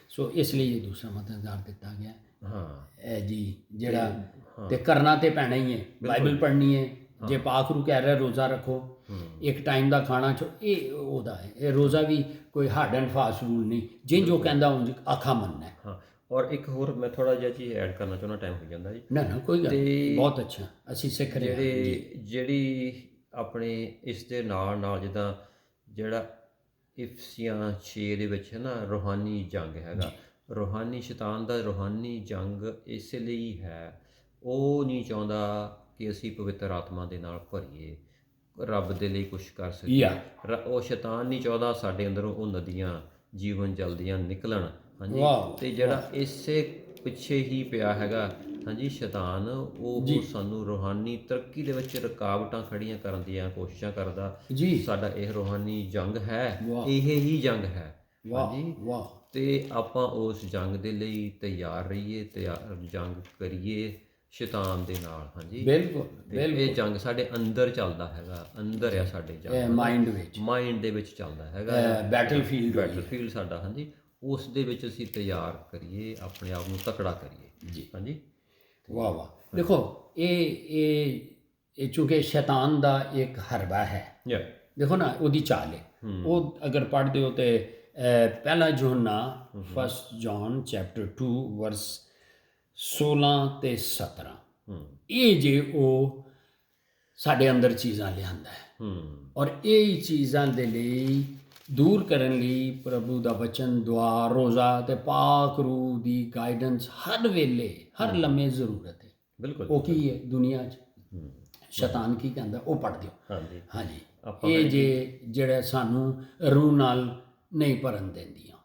ਸੋ ਇਸ ਲਈ ਇਹ ਦੂਸਰਾ ਮਦਦਗਾਰ ਦਿੱਤਾ ਗਿਆ। ਇਹ ਜੀ ਜਿਹੜਾ ਤੇ ਕਰਨਾ ਤੇ ਪੈਣਾ ਹੀ ਹੈ। ਬਾਈਬਲ ਪੜ੍ਹਨੀ ਹੈ। ਜੇ ਪਾਕ ਰੂਹ ਕਹਿ ਰਿਹਾ ਰੋਜ਼ਾ ਰੱਖੋ, ਇੱਕ ਟਾਈਮ ਦਾ ਖਾਣਾ ਇਹ ਉਹਦਾ ਹੈ। ਇਹ ਰੋਜ਼ਾ ਵੀ ਕੋਈ ਹਾਰਡ ਐਂਡ ਫਾਸਟ ਰੂਲ ਨਹੀਂ, ਜਿੰਜ ਜੋ ਕਹਿੰਦਾ ਉਂਝ ਆਖਾ ਮੰਨਣਾ ਹੈ। ਹਾਂ, ਔਰ ਇੱਕ ਹੋਰ ਮੈਂ ਥੋੜਾ ਜਿਹਾ ਚੀਜ਼ ਐਡ ਕਰਨਾ ਚਾਹੁੰਦਾ, ਟਾਈਮ ਹੋ ਜਾਂਦਾ ਜੀ। ਨਾ ਕੋਈ ਗੱਲ ਨਹੀਂ, ਬਹੁਤ ਅੱਛਾ ਅਸੀਂ ਸਿੱਖ ਰਹੇ ਹਾਂ। ਜਿਹੜੀ ਆਪਣੇ ਇਸ ਦੇ ਨਾਲ ਨਾਲ ਜਿੱਦਾਂ ਜਿਹੜਾ ਇਫਸੀਆਂ 6 ਦੇ ਵਿੱਚ ਹੈ ਨਾ, ਰੂਹਾਨੀ ਜੰਗ ਹੈਗਾ, ਰੂਹਾਨੀ ਸ਼ੈਤਾਨ ਦਾ ਰੂਹਾਨੀ ਜੰਗ ਇਸ ਲਈ ਹੈ, ਉਹ ਨਹੀਂ ਚਾਹੁੰਦਾ ਕਿ ਅਸੀਂ ਪਵਿੱਤਰ ਆਤਮਾ ਦੇ ਨਾਲ ਭਰੀਏ, ਰੱਬ ਦੇ ਲਈ ਕੁਝ ਕਰ ਸਕੀਏ। ਉਹ ਸ਼ੈਤਾਨ ਨਹੀਂ ਚਾਹੁੰਦਾ ਸਾਡੇ ਅੰਦਰੋਂ ਉਹ ਨਦੀਆਂ ਜੀਵਨ ਜਲ ਦੀਆਂ ਨਿਕਲਣ। ਹਾਂਜੀ, ਤੇ ਜਿਹੜਾ ਇਸੇ ਪਿੱਛੇ ਹੀ ਪਿਆ ਹੈਗਾ ਹਾਂਜੀ ਸ਼ੈਤਾਨ, ਉਹ ਸਾਨੂੰ ਰੂਹਾਨੀ ਤਰੱਕੀ ਦੇ ਵਿੱਚ ਰੁਕਾਵਟਾਂ ਖੜੀਆਂ ਕਰਨ ਦੀਆਂ ਕੋਸ਼ਿਸ਼ਾਂ ਕਰਦਾ। ਸਾਡਾ ਇਹ ਰੂਹਾਨੀ ਜੰਗ ਹੈ, ਇਹ ਹੀ ਜੰਗ ਹੈ। ਹਾਂਜੀ, ਤੇ ਆਪਾਂ ਉਸ ਜੰਗ ਦੇ ਲਈ ਤਿਆਰ ਰਹੀਏ, ਜੰਗ ਕਰੀਏ ਸ਼ੈਤਾਨ ਦੇ ਨਾਲ। ਹਾਂਜੀ ਬਿਲਕੁਲ, ਇਹ ਜੰਗ ਸਾਡੇ ਅੰਦਰ ਚੱਲਦਾ ਹੈਗਾ, ਅੰਦਰ ਆ ਸਾਡੇ ਜੰਗ, ਮਾਈਂਡ ਦੇ ਵਿੱਚ ਚੱਲਦਾ ਹੈਗਾ, ਬੈਟਲਫੀਲਡ ਸਾਡਾ। ਹਾਂਜੀ, ਉਸ ਦੇ ਵਿੱਚ ਅਸੀਂ ਤਿਆਰ ਕਰੀਏ, ਆਪਣੇ ਆਪ ਨੂੰ ਤਕੜਾ ਕਰੀਏ ਜੀ। ਹਾਂਜੀ, ਵਾਹ ਵਾਹ। ਦੇਖੋ ਇਹ ਚੂੰਕਿ ਸ਼ੈਤਾਨ ਦਾ ਇੱਕ ਹਰਬਾ ਹੈ। ਦੇਖੋ ਨਾ ਉਹਦੀ ਚਾਲ ਹੈ। ਉਹ ਅਗਰ ਪੜ੍ਹਦੇ ਹੋ ਤੇ ਪਹਿਲਾ ਯਹੋਨਾ 1 ਜੌਨ ਚੈਪਟਰ 2 ਵਰਸ 16 ਤੇ 17, ਇਹ ਜੇ ਉਹ ਸਾਡੇ ਅੰਦਰ ਚੀਜ਼ਾਂ ਲਿਆਂਦਾ ਹੈ, ਔਰ ਇਹ ਚੀਜ਼ਾਂ ਦੇ ਲਈ ਦੂਰ ਕਰਨ ਲਈ ਪ੍ਰਭੂ ਦਾ ਵਚਨ, ਦੁਆ, ਰੋਜ਼ਾ ਤੇ ਪਾਕ ਰੂਹ ਦੀ ਗਾਈਡੈਂਸ ਹਰ ਵੇਲੇ ਹਰ ਲੰਮੇ ਜ਼ਰੂਰਤ ਹੈ। ਬਿਲਕੁਲ, ਉਹ ਕੀ ਹੈ ਦੁਨੀਆ 'ਚ ਸ਼ੈਤਾਨ ਕੀ ਕਹਿੰਦਾ ਉਹ ਪੜ੍ਹ ਦਿਓ। ਹਾਂਜੀ, ਇਹ ਜਿਹੜਾ ਸਾਨੂੰ ਰੂਹ ਨਾਲ ਨਹੀਂ ਭਰਨ ਦਿੰਦੀਆਂ,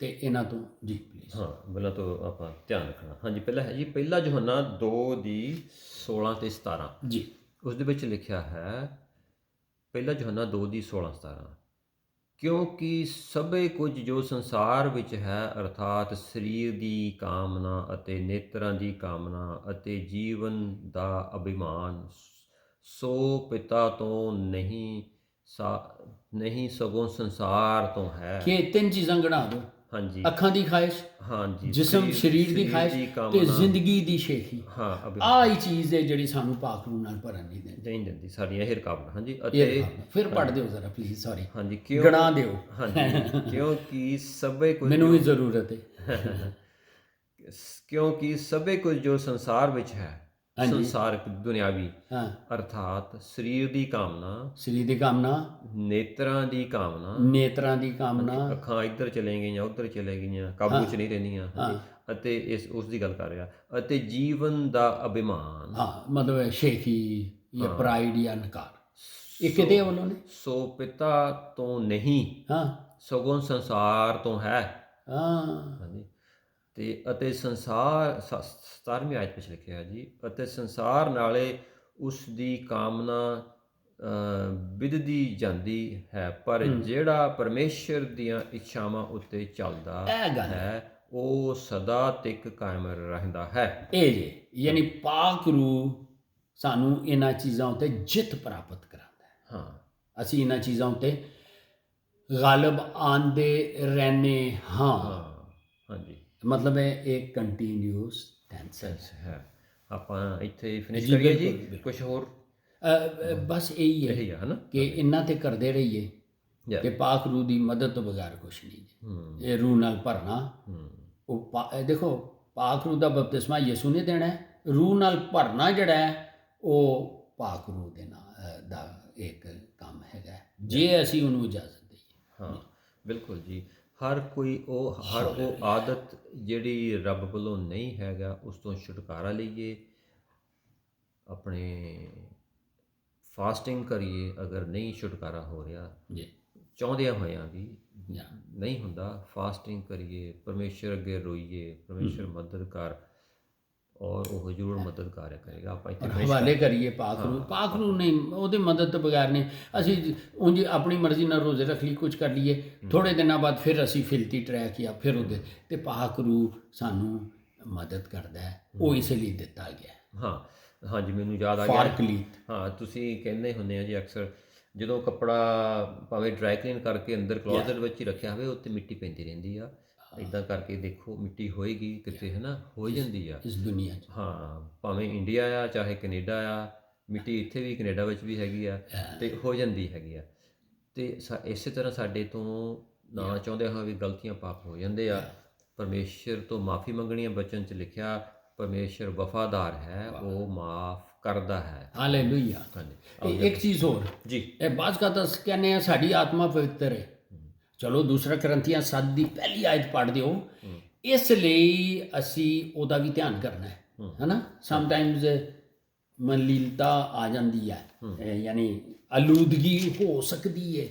ਤੇ ਇਹਨਾਂ ਤੋਂ ਜੀ ਪਲੀਜ਼। ਹਾਂ, ਪਹਿਲਾਂ ਤੋਂ ਆਪਾਂ ਧਿਆਨ ਰੱਖਣਾ। ਹਾਂਜੀ, ਪਹਿਲਾ ਹੈ ਜੀ ਪਹਿਲਾ ਯਹੋਨਾ 2 ਦੀ 16 ਤੇ 17 ਜੀ। ਉਸ ਦੇ ਵਿੱਚ ਲਿਖਿਆ ਹੈ, ਪਹਿਲਾ ਯਹੋਨਾ 2 ਦੀ 16-17, ਕਿਉਂਕਿ ਸਭੇ ਕੁਝ ਜੋ ਸੰਸਾਰ ਵਿੱਚ ਹੈ, ਅਰਥਾਤ ਸਰੀਰ ਦੀ ਕਾਮਨਾ ਅਤੇ ਨੇਤਰਾਂ ਦੀ ਕਾਮਨਾ ਅਤੇ ਜੀਵਨ ਦਾ ਅਭਿਮਾਨ, ਸੋ ਪਿਤਾ ਤੋਂ ਨਹੀਂ ਸਗੋਂ ਸੰਸਾਰ ਤੋਂ ਹੈ। ਕਿ ਤਿੰਨ ਚੀਜ਼ਾਂ ਗਣਾ ਦਿਓ। ਹਾਂਜੀ, ਅੱਖਾਂ ਦੀ ਖਾਹਿਸ਼, ਹਾਂਜੀ, ਜਿਸਮ ਸਰੀਰ ਦੀ ਖਾਹਿਸ਼ ਤੇ ਜ਼ਿੰਦਗੀ ਦੀ ਸ਼ੇਖੀ। ਆਹ ਹੀ ਚੀਜ਼ ਹੈ ਜਿਹੜੀ ਸਾਨੂੰ ਪਾਕ ਰੂਹ ਨਾਲ ਭਰਨ ਨਹੀਂ ਦਿੰਦੀ, ਸਾਡੀਆਂ ਇਹ ਰੁਕਾਵਟਾਂ। ਹਾਂਜੀ, ਅਤੇ ਫਿਰ ਪੜ੍ਹ ਦਿਓ ਜ਼ਰਾ ਪਲੀਜ਼, ਸੌਰੀ, ਹਾਂਜੀ, ਗਣਾ ਦਿਓ। ਹਾਂਜੀ, ਕਿਉਂਕਿ ਸਭੇ ਕੁਝ, ਮੈਨੂੰ ਵੀ ਜ਼ਰੂਰਤ ਹੈ, ਕਿਉਂਕਿ ਸਭੇ ਕੁਝ ਜੋ ਸੰਸਾਰ ਵਿੱਚ ਹੈ, ਸੰਸਾਰਕ ਦੁਨਿਆਵੀ, ਅਰਥਾਤ ਸਰੀਰ ਦੀ ਕਾਮਨਾ, ਨੇਤਰਾਂ ਦੀ ਕਾਮਨਾ, ਅੱਖਾਂ ਇੱਧਰ ਚਲੇ ਗਈਆਂ ਉੱਧਰ ਚਲੇ ਗਈਆਂ, ਕਾਬੂ 'ਚ ਨਹੀਂ ਰਹਿੰਦੀਆਂ, ਅਤੇ ਉਸ ਦੀ ਗੱਲ ਕਰ ਰਿਹਾ, ਅਤੇ ਜੀਵਨ ਦਾ ਅਭਿਮਾਨ, ਮਤਲਬ ਸ਼ੇਖੀ ਜਾਂ ਪ੍ਰਾਈਡ ਜਾਂ ਅਹੰਕਾਰ, ਇਹ ਕਿਹਦੇ ਵੱਲੋਂ ਨੇ? ਸੋ ਪਿਤਾ ਤੋਂ ਨਹੀਂ ਸਗੋਂ ਸੰਸਾਰ ਤੋਂ ਹੈ। ਹਾਂਜੀ, ਅਤੇ ਸੰਸਾਰ 17ਵੀਂ ਆਇਤ ਵਿੱਚ ਲਿਖਿਆ ਜੀ, ਅਤੇ ਸੰਸਾਰ ਨਾਲੇ ਉਸ ਦੀ ਕਾਮਨਾ ਵਿਧਦੀ ਜਾਂਦੀ ਹੈ, ਪਰ ਜਿਹੜਾ ਪਰਮੇਸ਼ਰ ਦੀਆਂ ਇੱਛਾਵਾਂ ਉੱਤੇ ਚੱਲਦਾ ਇਹ ਗੱਲ ਹੈ ਉਹ ਸਦਾ ਤੱਕ ਕਾਇਮ ਰਹਿੰਦਾ ਹੈ। ਇਹ ਜੇ ਯਾਨੀ ਪਾਕ ਰੂਹ ਸਾਨੂੰ ਇਹਨਾਂ ਚੀਜ਼ਾਂ ਉੱਤੇ ਜਿੱਤ ਪ੍ਰਾਪਤ ਕਰਾਉਂਦਾ ਹੈ। ਹਾਂ ਅਸੀਂ ਇਹਨਾਂ ਚੀਜ਼ਾਂ ਉੱਤੇ ਗਾਲਬ ਆਂਦੇ ਰਹਿੰਦੇ ਹਾਂ। ਹਾਂਜੀ ਮਤਲਬ ਹੈ ਇੱਕ ਕੰਟੀਨਿਊਸ ਟੈਂਸ ਹੈ। ਆਪਾਂ ਇੱਥੇ ਫਿਨਿਸ਼ ਕਰੀਏ ਜੀ, ਕੁਝ ਹੋਰ ਬਸ ਇਹੀ ਇਹੀ ਹੈ ਹੈ ਹਨਾ ਕਿ ਇਹਨਾਂ ਤੇ ਕਰਦੇ ਰਹੀਏ ਕਿ ਪਾਕ ਰੂਹ ਦੀ ਮਦਦ ਤੋਂ ਬਗੈਰ ਕੁਛ ਨਹੀਂ ਜੀ। ਇਹ ਰੂਹ ਨਾਲ ਭਰਨਾ, ਉਹ ਦੇਖੋ ਪਾਕ ਰੂਹ ਦਾ ਬਪਤਿਸਮਾ ਯਿਸੂ ਨੇ ਦੇਣਾ ਹੈ, ਰੂਹ ਨਾਲ ਭਰਨਾ ਜਿਹੜਾ ਹੈ ਉਹ ਪਾਕ ਰੂਹ ਦੇ ਨਾਲ ਦਾ ਇੱਕ ਕੰਮ ਹੈਗਾ ਜੇ ਅਸੀਂ ਉਹਨੂੰ ਇਜਾਜ਼ਤ ਦਈਏ। ਹਾਂ ਬਿਲਕੁਲ ਜੀ। ਹਰ ਉਹ ਆਦਤ ਜਿਹੜੀ ਰੱਬ ਵੱਲੋਂ ਨਹੀਂ ਹੈਗਾ ਉਸ ਤੋਂ ਛੁਟਕਾਰਾ ਲਈਏ, ਆਪਣੇ ਫਾਸਟਿੰਗ ਕਰੀਏ, ਅਗਰ ਨਹੀਂ ਛੁਟਕਾਰਾ ਹੋ ਰਿਹਾ ਜੀ ਚਾਹੁੰਦਿਆਂ ਹੋਇਆਂ ਵੀ ਨਹੀਂ ਹੁੰਦਾ, ਫਾਸਟਿੰਗ ਕਰੀਏ, ਪਰਮੇਸ਼ਰ ਅੱਗੇ ਰੋਈਏ, ਪਰਮੇਸ਼ਰ ਮਦਦ ਕਰ ਔਰ ਉਹ ਜ਼ਰੂਰ ਮਦਦ ਕਰੇਗਾ। ਆਪਾਂ ਇੱਥੇ ਹਵਾਲੇ ਕਰੀਏ ਪਾਕ ਨੂੰ ਨਹੀਂ, ਉਹਦੀ ਮਦਦ ਤੋਂ ਬਗੈਰ ਨਹੀਂ। ਅਸੀਂ ਉਂਝ ਆਪਣੀ ਮਰਜ਼ੀ ਨਾਲ ਰੋਜ਼ੇ ਰੱਖ ਲਈ, ਕੁਝ ਕਰ ਲਈਏ, ਥੋੜ੍ਹੇ ਦਿਨਾਂ ਬਾਅਦ ਫਿਰ ਅਸੀਂ ਫਿਲਤੀ ਟਰੈਕ ਜਾਂ ਫਿਰ ਉਹਦੇ ਤੇ ਪਾਕ ਰੂਹ ਸਾਨੂੰ ਮਦਦ ਕਰਦਾ ਹੈ, ਉਹ ਇਸ ਲਈ ਦਿੱਤਾ ਗਿਆ। ਹਾਂ ਹਾਂਜੀ ਮੈਨੂੰ ਯਾਦ ਆ ਗਿਆ। ਹਾਂ ਤੁਸੀਂ ਕਹਿੰਦੇ ਹੁੰਦੇ ਆ ਜੀ ਅਕਸਰ ਜਦੋਂ ਕੱਪੜਾ ਭਾਵੇਂ ਡਰਾਈ ਕਲੀਨ ਕਰਕੇ ਅੰਦਰ ਕਲੋਜ਼ਟ ਵਿੱਚ ਹੀ ਰੱਖਿਆ ਹੋਵੇ ਉੱਤੇ ਮਿੱਟੀ ਪੈਂਦੀ ਰਹਿੰਦੀ ਆ, ਇੱਦਾਂ ਕਰਕੇ ਦੇਖੋ ਮਿੱਟੀ ਹੋਏਗੀ ਕਿਤੇ ਹੈ ਨਾ, ਹੋ ਜਾਂਦੀ ਆ ਇਸ ਦੁਨੀਆ 'ਚ। ਹਾਂ ਭਾਵੇਂ ਇੰਡੀਆ ਆ ਚਾਹੇ ਕੈਨੇਡਾ ਆ, ਮਿੱਟੀ ਇੱਥੇ ਵੀ ਕੈਨੇਡਾ ਵਿੱਚ ਵੀ ਹੈਗੀ ਆ ਤੇ ਹੋ ਜਾਂਦੀ ਹੈਗੀ ਆ। ਤੇ ਇਸੇ ਤਰ੍ਹਾਂ ਸਾਡੇ ਤੋਂ ਨਾ ਚਾਹੁੰਦੇ ਹਾਂ ਵੀ ਗਲਤੀਆਂ ਪਾਪ ਹੋ ਜਾਂਦੇ ਆ। ਪਰਮੇਸ਼ਰ ਤੋਂ ਮਾਫੀ ਮੰਗਣੀ ਆ, ਬਚਨ 'ਚ ਲਿਖਿਆ ਪਰਮੇਸ਼ਰ ਵਫਾਦਾਰ ਹੈ, ਉਹ ਮਾਫ ਕਰਦਾ ਹੈ। ਹਾਲੇਲੂਇਆ। ਹਾਂਜੀ ਇੱਕ ਚੀਜ਼ ਹੋਰ ਜੀ, ਇਹ ਬਾਜ਼ ਕਾ ਤਾਂ ਕਹਿੰਦੇ ਆ ਸਾਡੀ ਆਤਮਾ ਪਵਿੱਤਰ ਹੈ। ਚਲੋ ਦੂਸਰਾ ਕਰੰਥੀਆਂ 7 ਦੀ ਪਹਿਲੀ ਆਇਤ ਪੜ੍ਹ ਦਿਓ। ਇਸ ਲਈ ਅਸੀਂ ਉਹਦਾ ਵੀ ਧਿਆਨ ਕਰਨਾ ਹੈ ਨਾ। ਸਮਟਾਈਮਸ ਮਲੀਨਤਾ ਆ ਜਾਂਦੀ ਹੈ, ਯਾਨੀ ਆਲੂਦਗੀ ਹੋ ਸਕਦੀ ਹੈ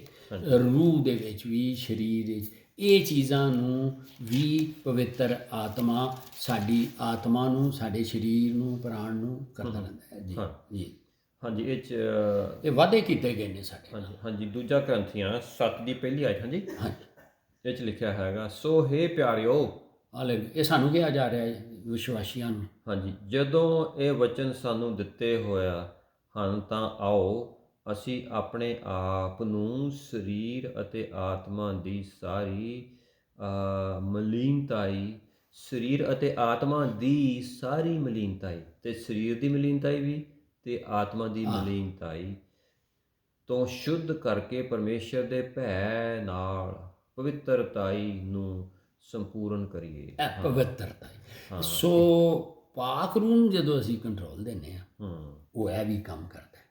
ਰੂਹ ਦੇ ਵਿੱਚ ਵੀ, ਸਰੀਰ ਵਿੱਚ। ਇਹ ਚੀਜ਼ਾਂ ਨੂੰ ਵੀ ਪਵਿੱਤਰ ਆਤਮਾ ਸਾਡੀ ਆਤਮਾ ਨੂੰ, ਸਾਡੇ ਸਰੀਰ ਨੂੰ, ਪ੍ਰਾਣ ਨੂੰ ਕਰਦਾ ਰਹਿੰਦਾ ਹੈ। ਜੀ ਜੀ ਹਾਂਜੀ ਇਹ ਵਾਅਦੇ ਕੀਤੇ ਗਏ ਨੇ ਸਾਡੇ। ਹਾਂਜੀ ਦੂਜਾ ਕਰੰਥੀਆਂ 7 ਦੀ ਪਹਿਲੀ ਆਇਤ ਹਾਂਜੀ ਇਹ 'ਚ ਲਿਖਿਆ ਹੈਗਾ, ਸੋ ਹੇ ਪਿਆਰਿਓ, ਹਾਲੇ ਇਹ ਸਾਨੂੰ ਕਿਹਾ ਜਾ ਰਿਹਾ ਹੈ ਵਿਸ਼ਵਾਸੀਆਂ ਨੂੰ। ਹਾਂਜੀ ਜਦੋਂ ਇਹ ਵਚਨ ਸਾਨੂੰ ਦਿੱਤੇ ਹੋਇਆ ਹਨ ਤਾਂ ਆਓ ਅਸੀਂ ਆਪਣੇ ਆਪ ਨੂੰ ਸਰੀਰ ਅਤੇ ਆਤਮਾ ਦੀ ਸਾਰੀ ਮਲੀਨਤਾਈ, ਸਰੀਰ ਅਤੇ ਆਤਮਾ ਦੀ ਸਾਰੀ ਮਲੀਨਤਾਈ, ਤੇ ਸਰੀਰ ਦੀ ਮਲੀਨਤਾਈ ਵੀ ਤੇ ਆਤਮਾ ਦੀ ਮਲੀਨਤਾਈ ਤੋਂ ਸ਼ੁੱਧ ਕਰਕੇ ਪਰਮੇਸ਼ਰ ਦੇ ਭੈ ਨਾਲ ਪਵਿੱਤਰਤਾਈ ਨੂੰ ਸੰਪੂਰਨ ਕਰੀਏ। ਪਵਿੱਤਰਤਾ। ਸੋ ਪਾਕ ਰੂਹ ਨੂੰ ਜਦੋਂ ਅਸੀਂ ਕੰਟਰੋਲ ਦਿੰਦੇ ਹਾਂ ਉਹ ਇਹ ਵੀ ਕੰਮ ਕਰਦਾ ਹੈ।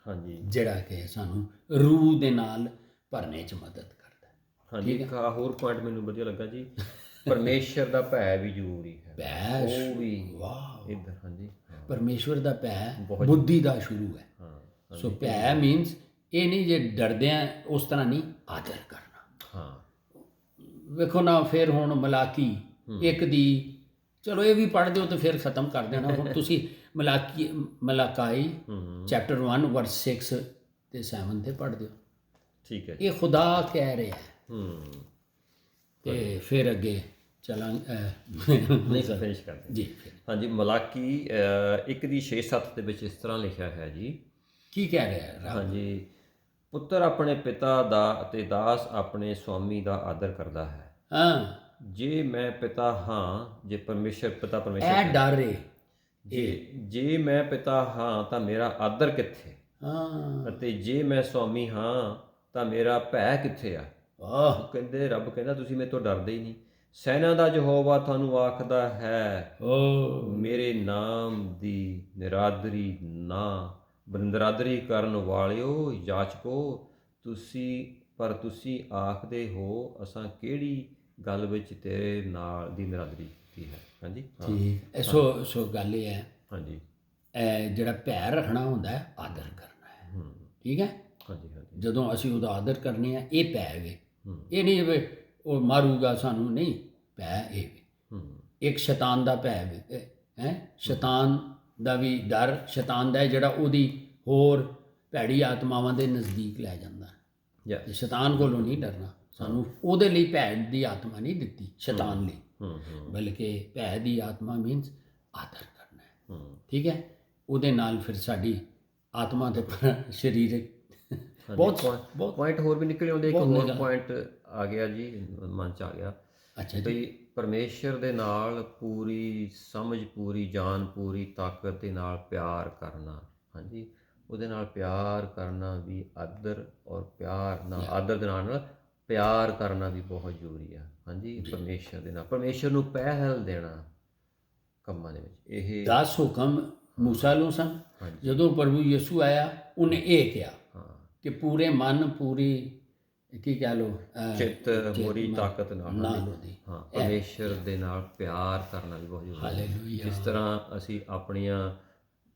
ਹਾਂਜੀ ਜਿਹੜਾ ਕਿ ਸਾਨੂੰ ਰੂਹ ਦੇ ਨਾਲ ਭਰਨੇ 'ਚ ਮਦਦ ਕਰਦਾ ਹੈ। ਹਾਂਜੀ ਇੱਕ ਹੋਰ ਪੁਆਇੰਟ ਮੈਨੂੰ ਵਧੀਆ ਲੱਗਾ ਜੀ, ਪਰਮੇਸ਼ਰ ਦਾ ਭੈ ਵੀ ਜ਼ਰੂਰੀ ਹੈ। ਉਹ ਵੀ ਵਾਹ ਇੱਧਰ ਹਾਂਜੀ ਪਰਮੇਸ਼ਵਰ ਦਾ ਭੈ ਬੁੱਧੀ ਦਾ ਸ਼ੁਰੂ ਹੈ। ਸੋ ਭੈ ਮੀਨਸ ਇਹ ਨਹੀਂ ਜੇ ਡਰਦੇ ਆ ਉਸ ਤਰ੍ਹਾਂ ਨਹੀਂ, ਆਦਰ ਕਰਨਾ। ਹਾਂ ਵੇਖੋ ਨਾ ਫਿਰ ਹੁਣ ਮਲਾਕੀ 1 ਦੀ, ਚਲੋ ਇਹ ਵੀ ਪੜ੍ਹ ਦਿਓ ਤੇ ਫਿਰ ਖਤਮ ਕਰ ਦੇਣਾ। ਹੁਣ ਤੁਸੀਂ ਮਲਾਕਾਈ ਚੈਪਟਰ 1 ਵਰਸ 6 ਤੇ 7 ਤੇ ਪੜ੍ਹ ਦਿਓ। ਠੀਕ ਹੈ। ਇਹ ਖੁਦਾ ਕਹਿ ਰਿਹਾ ਤੇ ਫਿਰ ਅੱਗੇ ਚਲਾਂਗੇ ਨਹੀਂ ਫਿਨਿਸ਼ ਕਰਦੇ ਜੀ। ਹਾਂਜੀ ਮਲਾਕੀ 1 ਦੀ 6-7 ਦੇ ਵਿੱਚ ਇਸ ਤਰ੍ਹਾਂ ਲਿਖਿਆ ਹੈ ਜੀ, ਕੀ ਕਹਿ ਰਿਹਾ ਹੈ? ਹਾਂਜੀ ਪੁੱਤਰ ਆਪਣੇ ਪਿਤਾ ਦਾ ਅਤੇ ਦਾਸ ਆਪਣੇ ਸਵਾਮੀ ਦਾ ਆਦਰ ਕਰਦਾ ਹੈ। ਜੇ ਮੈਂ ਪਿਤਾ ਹਾਂ, ਜੇ ਪਰਮੇਸ਼ਰ ਪਿਤਾ ਪਰਮੇਸ਼ਰ ਇਹ ਡਰ ਹੈ। ਜੇ ਮੈਂ ਪਿਤਾ ਹਾਂ ਤਾਂ ਮੇਰਾ ਆਦਰ ਕਿੱਥੇ, ਅਤੇ ਜੇ ਮੈਂ ਸਵਾਮੀ ਹਾਂ ਤਾਂ ਮੇਰਾ ਭੈ ਕਿੱਥੇ ਆ। ਕਹਿੰਦੇ ਰੱਬ ਕਹਿੰਦਾ ਤੁਸੀਂ ਮੇਰੇ ਤੋਂ ਡਰਦੇ ਹੀ ਨਹੀਂ। ਸੈਨਾ ਦਾ ਯਹੋਵਾ ਤੁਹਾਨੂੰ ਆਖਦਾ ਹੈ, ਮੇਰੇ ਨਾਮ ਦੀ ਨਿਰਾਦਰੀ ਕਰਨ ਵਾਲਿਓ ਯਾਚਕੋ, ਤੁਸੀਂ ਆਖਦੇ ਹੋ ਅਸਾਂ ਕਿਹੜੀ ਗੱਲ ਵਿੱਚ ਤੇਰੇ ਨਾਲ ਦੀ ਨਿਰਾਦਰੀ ਕੀਤੀ ਹੈ। ਹਾਂਜੀ ਠੀਕ। ਸੋ ਗੱਲ ਇਹ ਹੈ ਹਾਂਜੀ ਜਿਹੜਾ ਭੈ ਰੱਖਣਾ ਹੁੰਦਾ ਹੈ, ਆਦਰ ਕਰਨਾ ਹੈ। ਠੀਕ ਹੈ। ਹਾਂਜੀ ਹਾਂਜੀ ਜਦੋਂ ਅਸੀਂ ਉਹਦਾ ਆਦਰ ਕਰਨੇ ਆ, ਇਹ ਭੈ ਵੇ। ਇਹ ਨਹੀਂ ਵੇ ਉਹ ਮਾਰੂਗਾ ਸਾਨੂੰ, ਨਹੀਂ, ਭੈ ਇਹ ਵੇ। ਇੱਕ ਸ਼ੈਤਾਨ ਦਾ ਭੈ ਵੇ ਹੈ, ਸ਼ੈਤਾਨ ਦਾ ਵੀ ਡਰ, ਸ਼ੈਤਾਨ ਦਾ ਜਿਹੜਾ ਉਹਦੀ ਹੋਰ ਭੈੜੀ ਆਤਮਾਵਾਂ ਦੇ ਨਜ਼ਦੀਕ ਲੈ ਜਾਂਦਾ ਯਾ ਤੇ ਸ਼ੈਤਾਨ ਕੋਲੋਂ ਨਹੀਂ ਡਰਨਾ। ਸਾਨੂੰ ਉਹਦੇ ਲਈ ਭੈ ਦੀ ਆਤਮਾ ਨਹੀਂ ਦਿੱਤੀ ਸ਼ੈਤਾਨ ਲਈ, ਬਲਕਿ ਭੈ ਦੀ ਆਤਮਾ ਮੀਨਸ ਆਦਰ ਕਰਨਾ ਹੈ। ਠੀਕ ਹੈ, ਉਹਦੇ ਨਾਲ ਫਿਰ ਸਾਡੀ ਆਤਮਾ ਤੇ ਸਰੀਰਕ ਬਹੁਤ ਪੁਆਇੰਟ ਹੋਰ ਵੀ ਨਿਕਲੇ ਆਉਂਦੇ। ਇੱਕ ਹੋਰ ਪੁਆਇੰਟ ਆ ਗਿਆ ਜੀ, ਮਨ ਚ ਆ ਗਿਆ। ਅੱਛਾ ਬਈ ਪਰਮੇਸ਼ਰ ਦੇ ਨਾਲ ਪੂਰੀ ਸਮਝ, ਪੂਰੀ ਜਾਨ, ਪੂਰੀ ਤਾਕਤ ਦੇ ਨਾਲ ਪਿਆਰ ਕਰਨਾ। ਹਾਂਜੀ, ਉਹਦੇ ਨਾਲ ਪਿਆਰ ਕਰਨਾ ਵੀ ਆਦਰ, ਔਰ ਪਿਆਰ ਨਾਲ ਆਦਰ ਦੇ ਨਾਲ ਪਿਆਰ ਕਰਨਾ ਵੀ ਬਹੁਤ ਜ਼ਰੂਰੀ ਆ। ਹਾਂਜੀ, ਪਰਮੇਸ਼ਰ ਦੇ ਨਾਲ, ਪਰਮੇਸ਼ਰ ਨੂੰ ਪਹਿਲ ਦੇਣਾ ਕੰਮਾਂ ਦੇ ਵਿੱਚ। ਇਹ 10 ਹੁਕਮ ਮੂਸਾ ਨੂੰ ਸਨ। ਜਦੋਂ ਪ੍ਰਭੂ ਯਿਸੂ ਆਇਆ ਉਹਨੇ ਇਹ ਕਿਹਾ ਕਿ ਪੂਰੇ ਮਨ, ਪੂਰੀ ਕੀ ਕਹਿ ਲੋ ਚਿੱਤ, ਪੂਰੀ ਤਾਕਤ ਨਾਲ ਉਹਦੀ ਪਰਮੇਸ਼ਰ ਦੇ ਨਾਲ ਪਿਆਰ ਕਰਨਾ ਵੀ ਬਹੁਤ ਜ਼ਰੂਰੀ ਹੈ। ਜਿਸ ਤਰ੍ਹਾਂ ਅਸੀਂ ਆਪਣੀਆਂ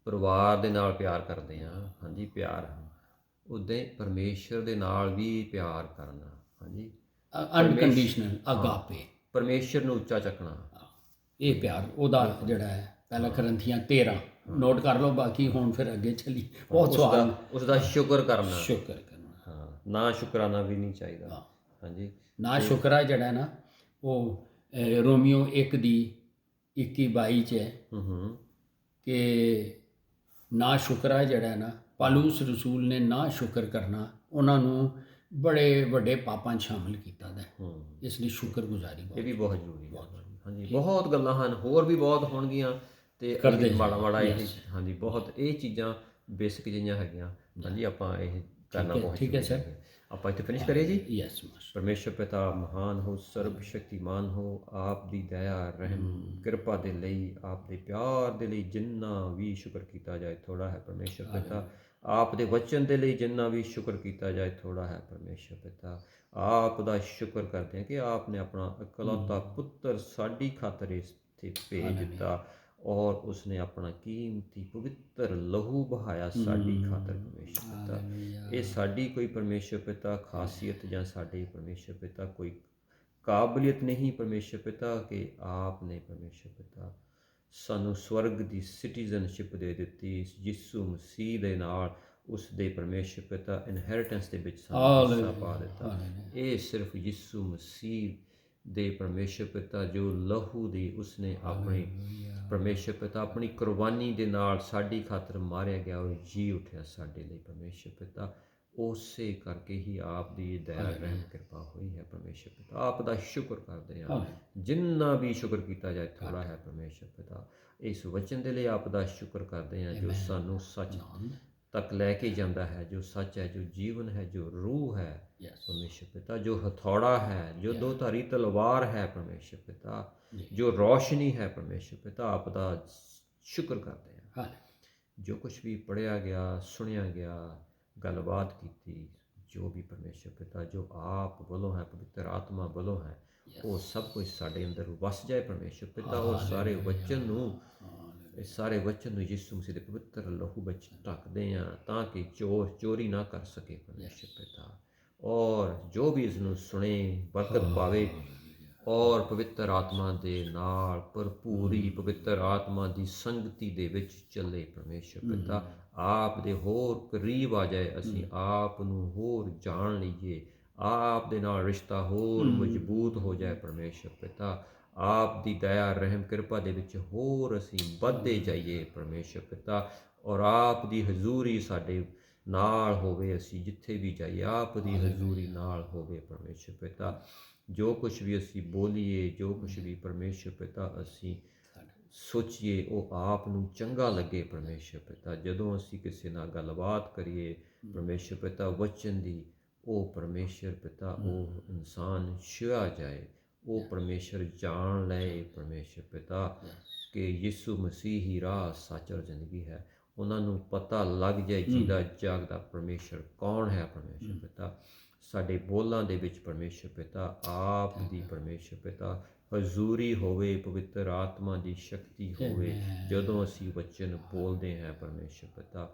ਪਰਿਵਾਰ ਦੇ ਨਾਲ ਪਿਆਰ ਕਰਦੇ ਹਾਂ, ਹਾਂਜੀ, ਪਿਆਰ, ਉੱਦਾਂ ਹੀ ਪਰਮੇਸ਼ਰ ਦੇ ਨਾਲ ਵੀ ਪਿਆਰ ਕਰਨਾ। ਹਾਂਜੀ, ਅਨਕੰਡੀਸ਼ਨਲ ਅਗਾਪੇ, ਪਰਮੇਸ਼ਰ ਨੂੰ ਉੱਚਾ ਚੱਕਣਾ, ਇਹ ਪਿਆਰ ਉਹਦਾ ਜਿਹੜਾ ਹੈ। ਪਹਿਲਾ ਕਰੰਥੀਆਂ 13 ਨੋਟ ਕਰ ਲਓ, ਬਾਕੀ ਹੁਣ ਫਿਰ ਅੱਗੇ ਚੱਲੀ। ਬਹੁਤ ਸਵਾਲ, ਉਸ ਦਾ ਸ਼ੁਕਰ ਕਰਨਾ, ਸ਼ੁਕਰ ਕਰਨਾ। ਹਾਂ, ਨਾ ਸ਼ੁਕਰਾਨਾ ਵੀ ਨਹੀਂ ਚਾਹੀਦਾ। ਹਾਂਜੀ, ਨਾ ਸ਼ੁਕਰਾ ਜਿਹੜਾ ਨਾ ਉਹ ਰੋਮੀਓ 1 ਦੀ 21-22 ਚ ਹੈ ਕਿ ਨਾ ਸ਼ੁਕਰਾ ਜਿਹੜਾ ਨਾ ਪਾਲੂਸ ਰਸੂਲ ਨੇ ਨਾ ਸ਼ੁਕਰ ਕਰਨਾ ਉਹਨਾਂ ਨੂੰ ਬੜੇ ਵੱਡੇ ਪਾਪਾਂ 'ਚ ਸ਼ਾਮਿਲ ਕੀਤਾ ਹੈ। ਇਸ ਲਈ ਸ਼ੁਕਰਗੁਜ਼ਾਰੀ ਇਹ ਵੀ ਬਹੁਤ ਜ਼ਰੂਰੀ ਹੈ। ਹਾਂਜੀ, ਬਹੁਤ ਗੱਲਾਂ ਹਨ, ਹੋਰ ਵੀ ਬਹੁਤ ਹੋਣਗੀਆਂ ਤੇ ਮਾੜਾ ਇਹ, ਹਾਂਜੀ, ਬਹੁਤ ਇਹ ਚੀਜ਼ਾਂ ਬੇਸਿਕ ਜਿਹੀਆਂ ਹੈਗੀਆਂ। ਹਾਂਜੀ, ਆਪਾਂ ਇਹ ਕਰਨਾ ਬਹੁਤ ਠੀਕ ਹੈ ਸਰ। ਆਪਾਂ ਇੱਥੇ ਫਿਨਿਸ਼ ਕਰੀਏ ਜੀ। Yes master. ਪਰਮੇਸ਼ਰ ਪਿਤਾ ਮਹਾਨ ਹੋ, ਸਰਬ ਸ਼ਕਤੀਮਾਨ ਹੋ, ਆਪ ਦੀ ਦਇਆ, ਰਹਿਮ, ਕਿਰਪਾ ਦੇ ਲਈ, ਆਪ ਦੇ ਪਿਆਰ ਦੇ ਲਈ ਜਿੰਨਾ ਵੀ ਸ਼ੁਕਰ ਕੀਤਾ ਜਾਏ ਥੋੜਾ ਹੈ। ਪਰਮੇਸ਼ਰ ਪਿਤਾ, ਆਪ ਦੇ ਵਚਨ ਦੇ ਲਈ ਜਿੰਨਾ ਵੀ ਸ਼ੁਕਰ ਕੀਤਾ ਜਾਏ ਥੋੜਾ ਹੈ। ਪਰਮੇਸ਼ਰ ਪਿਤਾ, ਆਪ ਦਾ ਸ਼ੁਕਰ ਕਰਦੇ ਹਾਂ ਕਿ ਆਪ ਨੇ ਆਪਣਾ ਇਕਲੌਤਾ ਪੁੱਤਰ ਸਾਡੀ ਖਾਤਰ ਇਸ ਤੇ ਭੇਜ ਦਿੱਤਾ, ਔਰ ਉਸਨੇ ਆਪਣਾ ਕੀਮਤੀ ਪਵਿੱਤਰ ਲਹੂ ਬਹਾਇਆ ਸਾਡੀ ਖਾਤਰ। ਪਰਮੇਸ਼ਰ ਪਿਤਾ, ਇਹ ਸਾਡੀ ਕੋਈ ਪਰਮੇਸ਼ਰ ਪਿਤਾ ਖਾਸੀਅਤ ਜਾਂ ਸਾਡੇ ਪਰਮੇਸ਼ਰ ਪਿਤਾ ਕੋਈ ਕਾਬਲੀਅਤ ਨਹੀਂ ਪਰਮੇਸ਼ਰ ਪਿਤਾ, ਕਿ ਆਪ ਨੇ ਪਰਮੇਸ਼ਰ ਪਿਤਾ ਸਾਨੂੰ ਸਵਰਗ ਦੀ ਸਿਟੀਜ਼ਨਸ਼ਿਪ ਦੇ ਦਿੱਤੀ ਯਿਸੂ ਮਸੀਹ ਦੇ ਨਾਲ। ਉਸ ਦੇ ਪਰਮੇਸ਼ਰ ਪਿਤਾ ਇਨਹੈਰੀਟੈਂਸ ਦੇ ਵਿੱਚ ਸਾਨੂੰ ਹਿੱਸਾ ਪਾ ਦਿੱਤਾ। ਇਹ ਸਿਰਫ ਯਿਸੂ ਮਸੀਹ ਦੇ ਪਰਮੇਸ਼ਰ ਪਿਤਾ ਜੋ ਲਹੂ ਦੀ ਉਸਨੇ ਆਪਣੀ ਪਰਮੇਸ਼ਰ ਪਿਤਾ ਆਪਣੀ ਕੁਰਬਾਨੀ ਦੇ ਨਾਲ ਸਾਡੀ ਖਾਤਰ ਮਾਰਿਆ ਗਿਆ ਔਰ ਜੀ ਉੱਠਿਆ ਸਾਡੇ ਲਈ। ਪਰਮੇਸ਼ਰ ਪਿਤਾ, ਉਸੇ ਕਰਕੇ ਹੀ ਆਪ ਦੀ ਦਇਆ, ਰਹਿਮ, ਕਿਰਪਾ ਹੋਈ ਹੈ। ਪਰਮੇਸ਼ਰ ਪਿਤਾ, ਆਪ ਦਾ ਸ਼ੁਕਰ ਕਰਦੇ ਹਾਂ, ਜਿੰਨਾ ਵੀ ਸ਼ੁਕਰ ਕੀਤਾ ਜਾਏ ਥੋੜਾ ਹੈ। ਪਰਮੇਸ਼ਰ ਪਿਤਾ, ਇਸ ਵਚਨ ਦੇ ਲਈ ਆਪ ਦਾ ਸ਼ੁਕਰ ਕਰਦੇ ਹਾਂ ਜੋ ਸਾਨੂੰ ਸੱਚ ਤੱਕ ਲੈ ਕੇ ਜਾਂਦਾ ਹੈ, ਜੋ ਸੱਚ ਹੈ, ਜੋ ਜੀਵਨ ਹੈ, ਜੋ ਰੂਹ ਹੈ। ਪਰਮੇਸ਼ਰ ਪਿਤਾ, ਜੋ ਹਥੌੜਾ ਹੈ, ਜੋ ਦੋ ਧਾਰੀ ਤਲਵਾਰ ਹੈ। ਪਰਮੇਸ਼ਰ ਪਿਤਾ, ਜੋ ਰੌਸ਼ਨੀ ਹੈ। ਪਰਮੇਸ਼ਰ ਪਿਤਾ, ਆਪ ਦਾ ਸ਼ੁਕਰ ਕਰਦੇ ਹਾਂ। ਜੋ ਕੁਛ ਵੀ ਪੜ੍ਹਿਆ ਗਿਆ, ਸੁਣਿਆ ਗਿਆ, ਗੱਲਬਾਤ ਕੀਤੀ, ਜੋ ਵੀ ਪਰਮੇਸ਼ਰ ਪਿਤਾ ਜੋ ਆਪ ਵੱਲੋਂ ਹੈ, ਪਵਿੱਤਰ ਆਤਮਾ ਵੱਲੋਂ ਹੈ, ਉਹ ਸਭ ਕੁਝ ਸਾਡੇ ਅੰਦਰ ਵਸ ਜਾਏ। ਪਰਮੇਸ਼ਰ ਪਿਤਾ, ਉਹ ਸਾਰੇ ਵਚਨ ਨੂੰ, ਇਸ ਸਾਰੇ ਵਚਨ ਨੂੰ ਯਿਸੂ ਮਸੀਹ ਦੇ ਪਵਿੱਤਰ ਲਹੂ ਵਿੱਚ ਢੱਕਦੇ ਹਾਂ ਤਾਂ ਕਿ ਚੋਰ ਚੋਰੀ ਨਾ ਕਰ ਸਕੇ। ਪਰਮੇਸ਼ਰ ਪਿਤਾ, ਔਰ ਜੋ ਵੀ ਇਸ ਨੂੰ ਸੁਣੇ ਬਰਕਤ ਪਾਵੇ, ਔਰ ਪਵਿੱਤਰ ਆਤਮਾ ਦੇ ਨਾਲ ਭਰਪੂਰੀ ਪਵਿੱਤਰ ਆਤਮਾ ਦੀ ਸੰਗਤੀ ਦੇ ਵਿੱਚ ਚੱਲੇ। ਪਰਮੇਸ਼ਰ ਪਿਤਾ, ਆਪ ਦੇ ਹੋਰ ਕਰੀਬ ਆ ਜਾਏ, ਅਸੀਂ ਆਪ ਨੂੰ ਹੋਰ ਜਾਣ ਲਈਏ, ਆਪ ਦੇ ਨਾਲ ਰਿਸ਼ਤਾ ਹੋਰ ਮਜ਼ਬੂਤ ਹੋ ਜਾਏ। ਪਰਮੇਸ਼ਰ ਪਿਤਾ, ਆਪ ਦੀ ਦਇਆ, ਰਹਿਮ, ਕਿਰਪਾ ਦੇ ਵਿੱਚ ਹੋਰ ਅਸੀਂ ਵੱਧਦੇ ਜਾਈਏ। ਪਰਮੇਸ਼ਰ ਪਿਤਾ, ਔਰ ਆਪ ਦੀ ਹਜ਼ੂਰੀ ਸਾਡੇ ਨਾਲ ਹੋਵੇ, ਅਸੀਂ ਜਿੱਥੇ ਵੀ ਜਾਈਏ ਆਪ ਦੀ ਹਜ਼ੂਰੀ ਨਾਲ ਹੋਵੇ। ਪਰਮੇਸ਼ਰ ਪਿਤਾ, ਜੋ ਕੁਛ ਵੀ ਅਸੀਂ ਬੋਲੀਏ, ਜੋ ਕੁਛ ਵੀ ਪਰਮੇਸ਼ਰ ਪਿਤਾ ਅਸੀਂ ਸੋਚੀਏ, ਉਹ ਆਪ ਨੂੰ ਚੰਗਾ ਲੱਗੇ। ਪਰਮੇਸ਼ਰ ਪਿਤਾ, ਜਦੋਂ ਅਸੀਂ ਕਿਸੇ ਨਾਲ ਗੱਲਬਾਤ ਕਰੀਏ ਪਰਮੇਸ਼ਰ ਪਿਤਾ ਵਚਨ ਦੀ, ਉਹ ਪਰਮੇਸ਼ਰ ਪਿਤਾ ਉਹ ਇਨਸਾਨ ਛੁਆ ਜਾਏ, ਉਹ ਪਰਮੇਸ਼ਰ ਜਾਣ ਲਏ। ਪਰਮੇਸ਼ਰ ਪਿਤਾ, ਕਿ ਯਿਸੂ ਮਸੀਹ ਹੀ ਰਾਹ, ਸੱਚ ਔਰ ਜ਼ਿੰਦਗੀ ਹੈ। ਉਹਨਾਂ ਨੂੰ ਪਤਾ ਲੱਗ ਜਾਏ ਜਿਹਦਾ ਜਾਗਦਾ ਪਰਮੇਸ਼ਰ ਕੌਣ ਹੈ। ਪਰਮੇਸ਼ਰ ਪਿਤਾ, ਸਾਡੇ ਬੋਲਾਂ ਦੇ ਵਿੱਚ ਪਰਮੇਸ਼ਰ ਪਿਤਾ ਆਪ ਦੀ ਪਰਮੇਸ਼ਰ ਪਿਤਾ ਹਜ਼ੂਰੀ ਹੋਵੇ, ਪਵਿੱਤਰ ਆਤਮਾ ਦੀ ਸ਼ਕਤੀ ਹੋਵੇ ਜਦੋਂ ਅਸੀਂ ਵਚਨ ਬੋਲਦੇ ਹਾਂ। ਪਰਮੇਸ਼ਰ ਪਿਤਾ,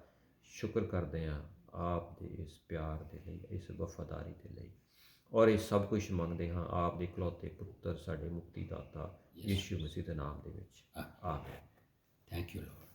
ਸ਼ੁਕਰ ਕਰਦੇ ਹਾਂ ਆਪ ਦੇ ਇਸ ਪਿਆਰ ਦੇ ਲਈ, ਇਸ ਵਫਾਦਾਰੀ ਦੇ ਲਈ, ਔਰ ਇਹ ਸਭ ਕੁਝ ਮੰਗਦੇ ਹਾਂ ਆਪ ਦੇ ਇਕਲੌਤੇ ਪੁੱਤਰ ਸਾਡੇ ਮੁਕਤੀਦਾਤਾ ਯਿਸੂ ਮਸੀਹ ਦੇ ਨਾਮ ਦੇ ਵਿੱਚ। ਆਮੀਨ। Thank you Lord.